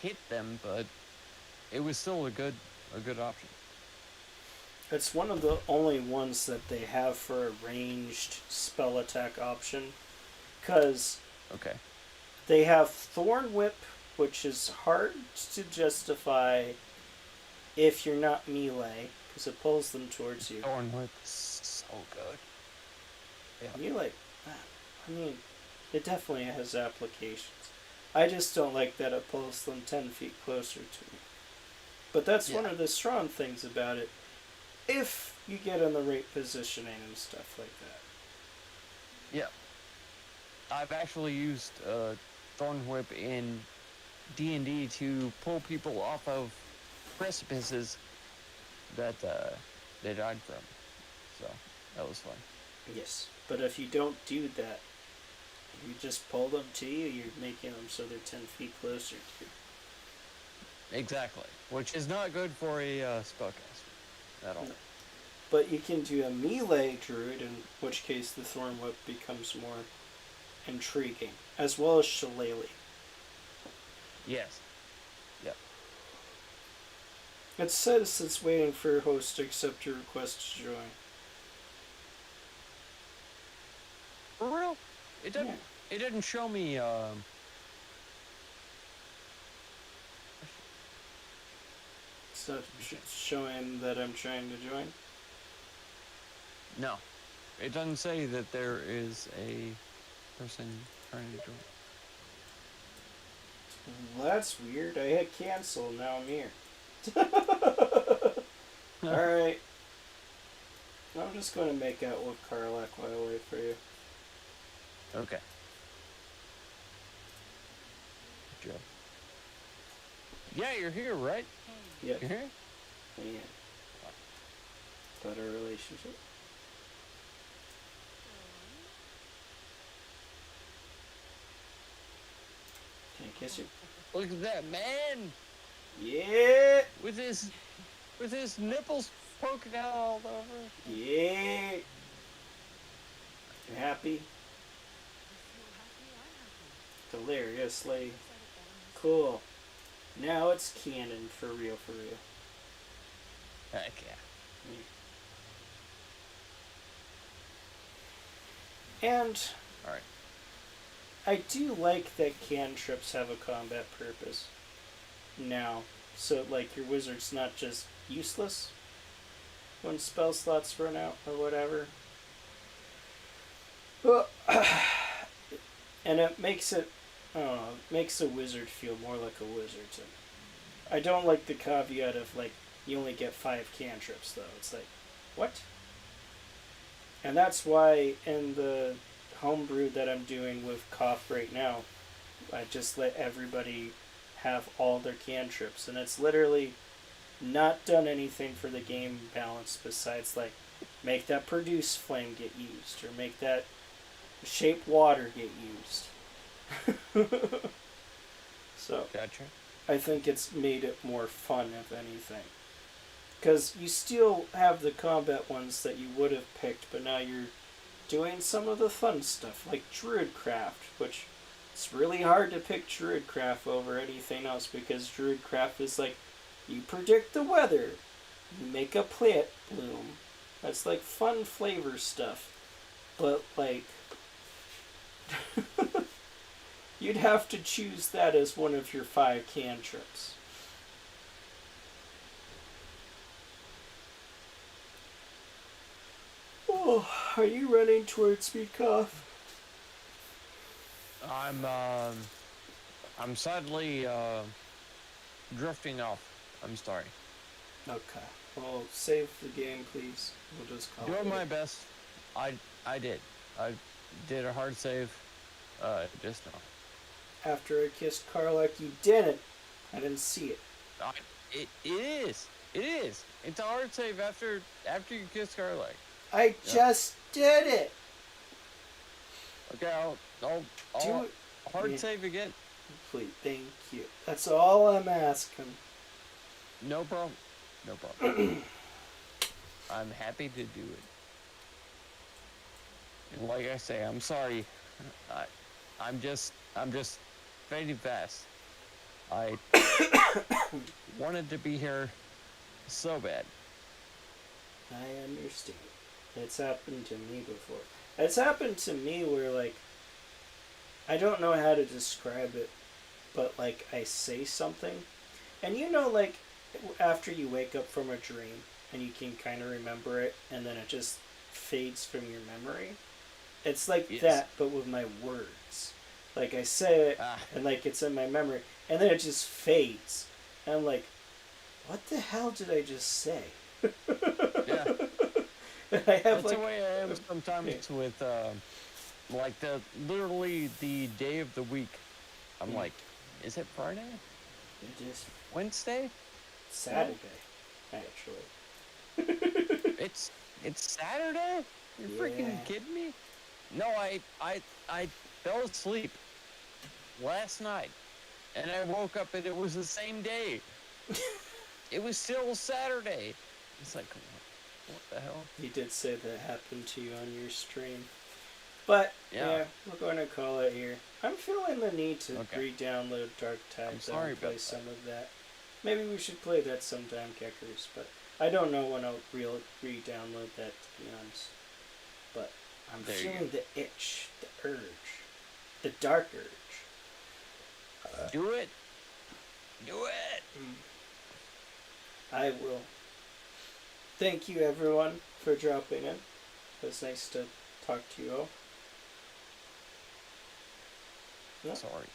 hit them, but it was still a good option. It's one of the only ones that they have for a ranged spell attack option, because they have Thorn Whip, which is hard to justify if you're not melee, because it pulls them towards you. Thorn Whip is so good. Yeah. Melee, I mean, it definitely has applications. I just don't like that it pulls them 10 feet closer to me. But that's one of the strong things about it, if you get in the right positioning and stuff like that. Yeah. I've actually used Thorn Whip in D&D to pull people off of precipices that they died from. So, that was fun. Yes, but if you don't do that, you just pull them to you, you're making them so they're 10 feet closer to you. Exactly, which is not good for a spellcaster at all. No. But you can do a melee druid, in which case the Thorn Whip becomes more intriguing, as well as Shillelagh. Yes. Yep. It says it's waiting for your host to accept your request to join. For real? It didn't. Yeah. It didn't show me. It's not showing that I'm trying to join? No. It doesn't say that there is a person trying to join. Well, that's weird. I hit cancel, now I'm here. Alright. I'm just going to make out with Karlak while I wait for you. Okay. Good job. Yeah, you're here, right? Yep. You're here? Yeah. About our relationship. Can I kiss you? Look at that man Yeah. with his nipples poking out all over. Yeah. You happy? Hilariously. Cool. Now it's canon for real, for real. Heck yeah. And Alright. I do like that cantrips have a combat purpose now. So, like, your wizard's not just useless when spell slots run out or whatever. Well, and it makes it, I don't know, makes a wizard feel more like a wizard to me. I don't like the caveat of, like, you only get 5 cantrips, though. It's like, what? And that's why in the homebrew that I'm doing with Coth right now, I just let everybody have all their cantrips. And it's literally not done anything for the game balance besides, like, make that produce flame get used, or make that shape water get used. So, Gotcha. I think it's made it more fun, if anything. Because you still have the combat ones that you would have picked, but now you're doing some of the fun stuff, like Druidcraft, which it's really hard to pick Druidcraft over anything else, because Druidcraft is like, you predict the weather, you make a plant bloom. That's like fun flavor stuff. But like, you'd have to choose that as one of your 5 cantrips. Oh, are you running towards me, Coth? I'm sadly drifting off. I'm sorry. Okay. Well, save the game, please. We'll just call it. Doing my best. I did. I did a hard save. Just now. After I kissed Karlak, you didn't. I didn't see it. It is. It is. It's a hard save after you kiss Karlak. I just did it. Okay, I'll Do it. hard save again. Please, thank you. That's all I'm asking. No problem. No problem. I'm happy to do it. And like I say, I'm sorry. I'm just fading fast. I wanted to be here so bad. I understand. It's happened to me before. It's happened to me where, like, I don't know how to describe it, but, like, I say something, and you know, like, after you wake up from a dream, and you can kind of remember it, and then it just fades from your memory? It's like that, but with my words. Like, I say it, and, like, it's in my memory, and then it just fades. And I'm like, what the hell did I just say? Yeah. And I have, That's like, the way I am sometimes with, like, literally the day of the week. I'm like, is it Friday? It is Wednesday? Saturday, actually. It's Saturday? You're freaking kidding me? No, I fell asleep last night, and I woke up and it was the same day. It was still Saturday. It's like, what the hell? You did say that happened to you on your stream. But, yeah, we're going to call it here. I'm feeling the need to re-download Dark Tides and play some of that. Maybe we should play that sometime, Keckers, but I don't know when I'll re-download that, to be honest. But I'm feeling the itch, the urge, the dark urge. Do it. Do it. I will. Thank you, everyone, for dropping in. It was nice to talk to you all. No? Sorry.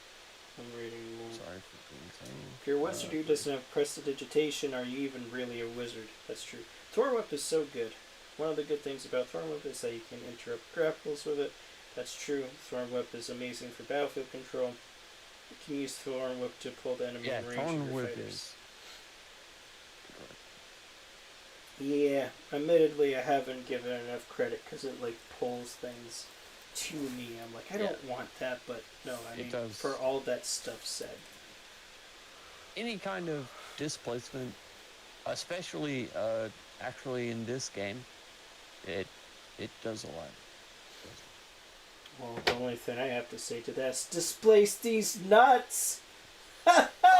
I'm reading more. Sorry for being insane. If your wizard who doesn't have prestidigitation, are you even really a wizard? That's true. Thornwhip is so good. One of the good things about Thornwhip is that you can interrupt grapples with it. That's true. Thornwhip is amazing for battlefield control. You can use Thorn Whip to pull the enemy Yeah, in range Thorn of your Whip fighters. is. Yeah, admittedly, I haven't given it enough credit because it like pulls things to me. I'm like, I don't want that, but no, I mean, does. for all that stuff said, Any kind of displacement, especially actually in this game, it does a lot. well, the only thing I have to say to that is displace these nuts.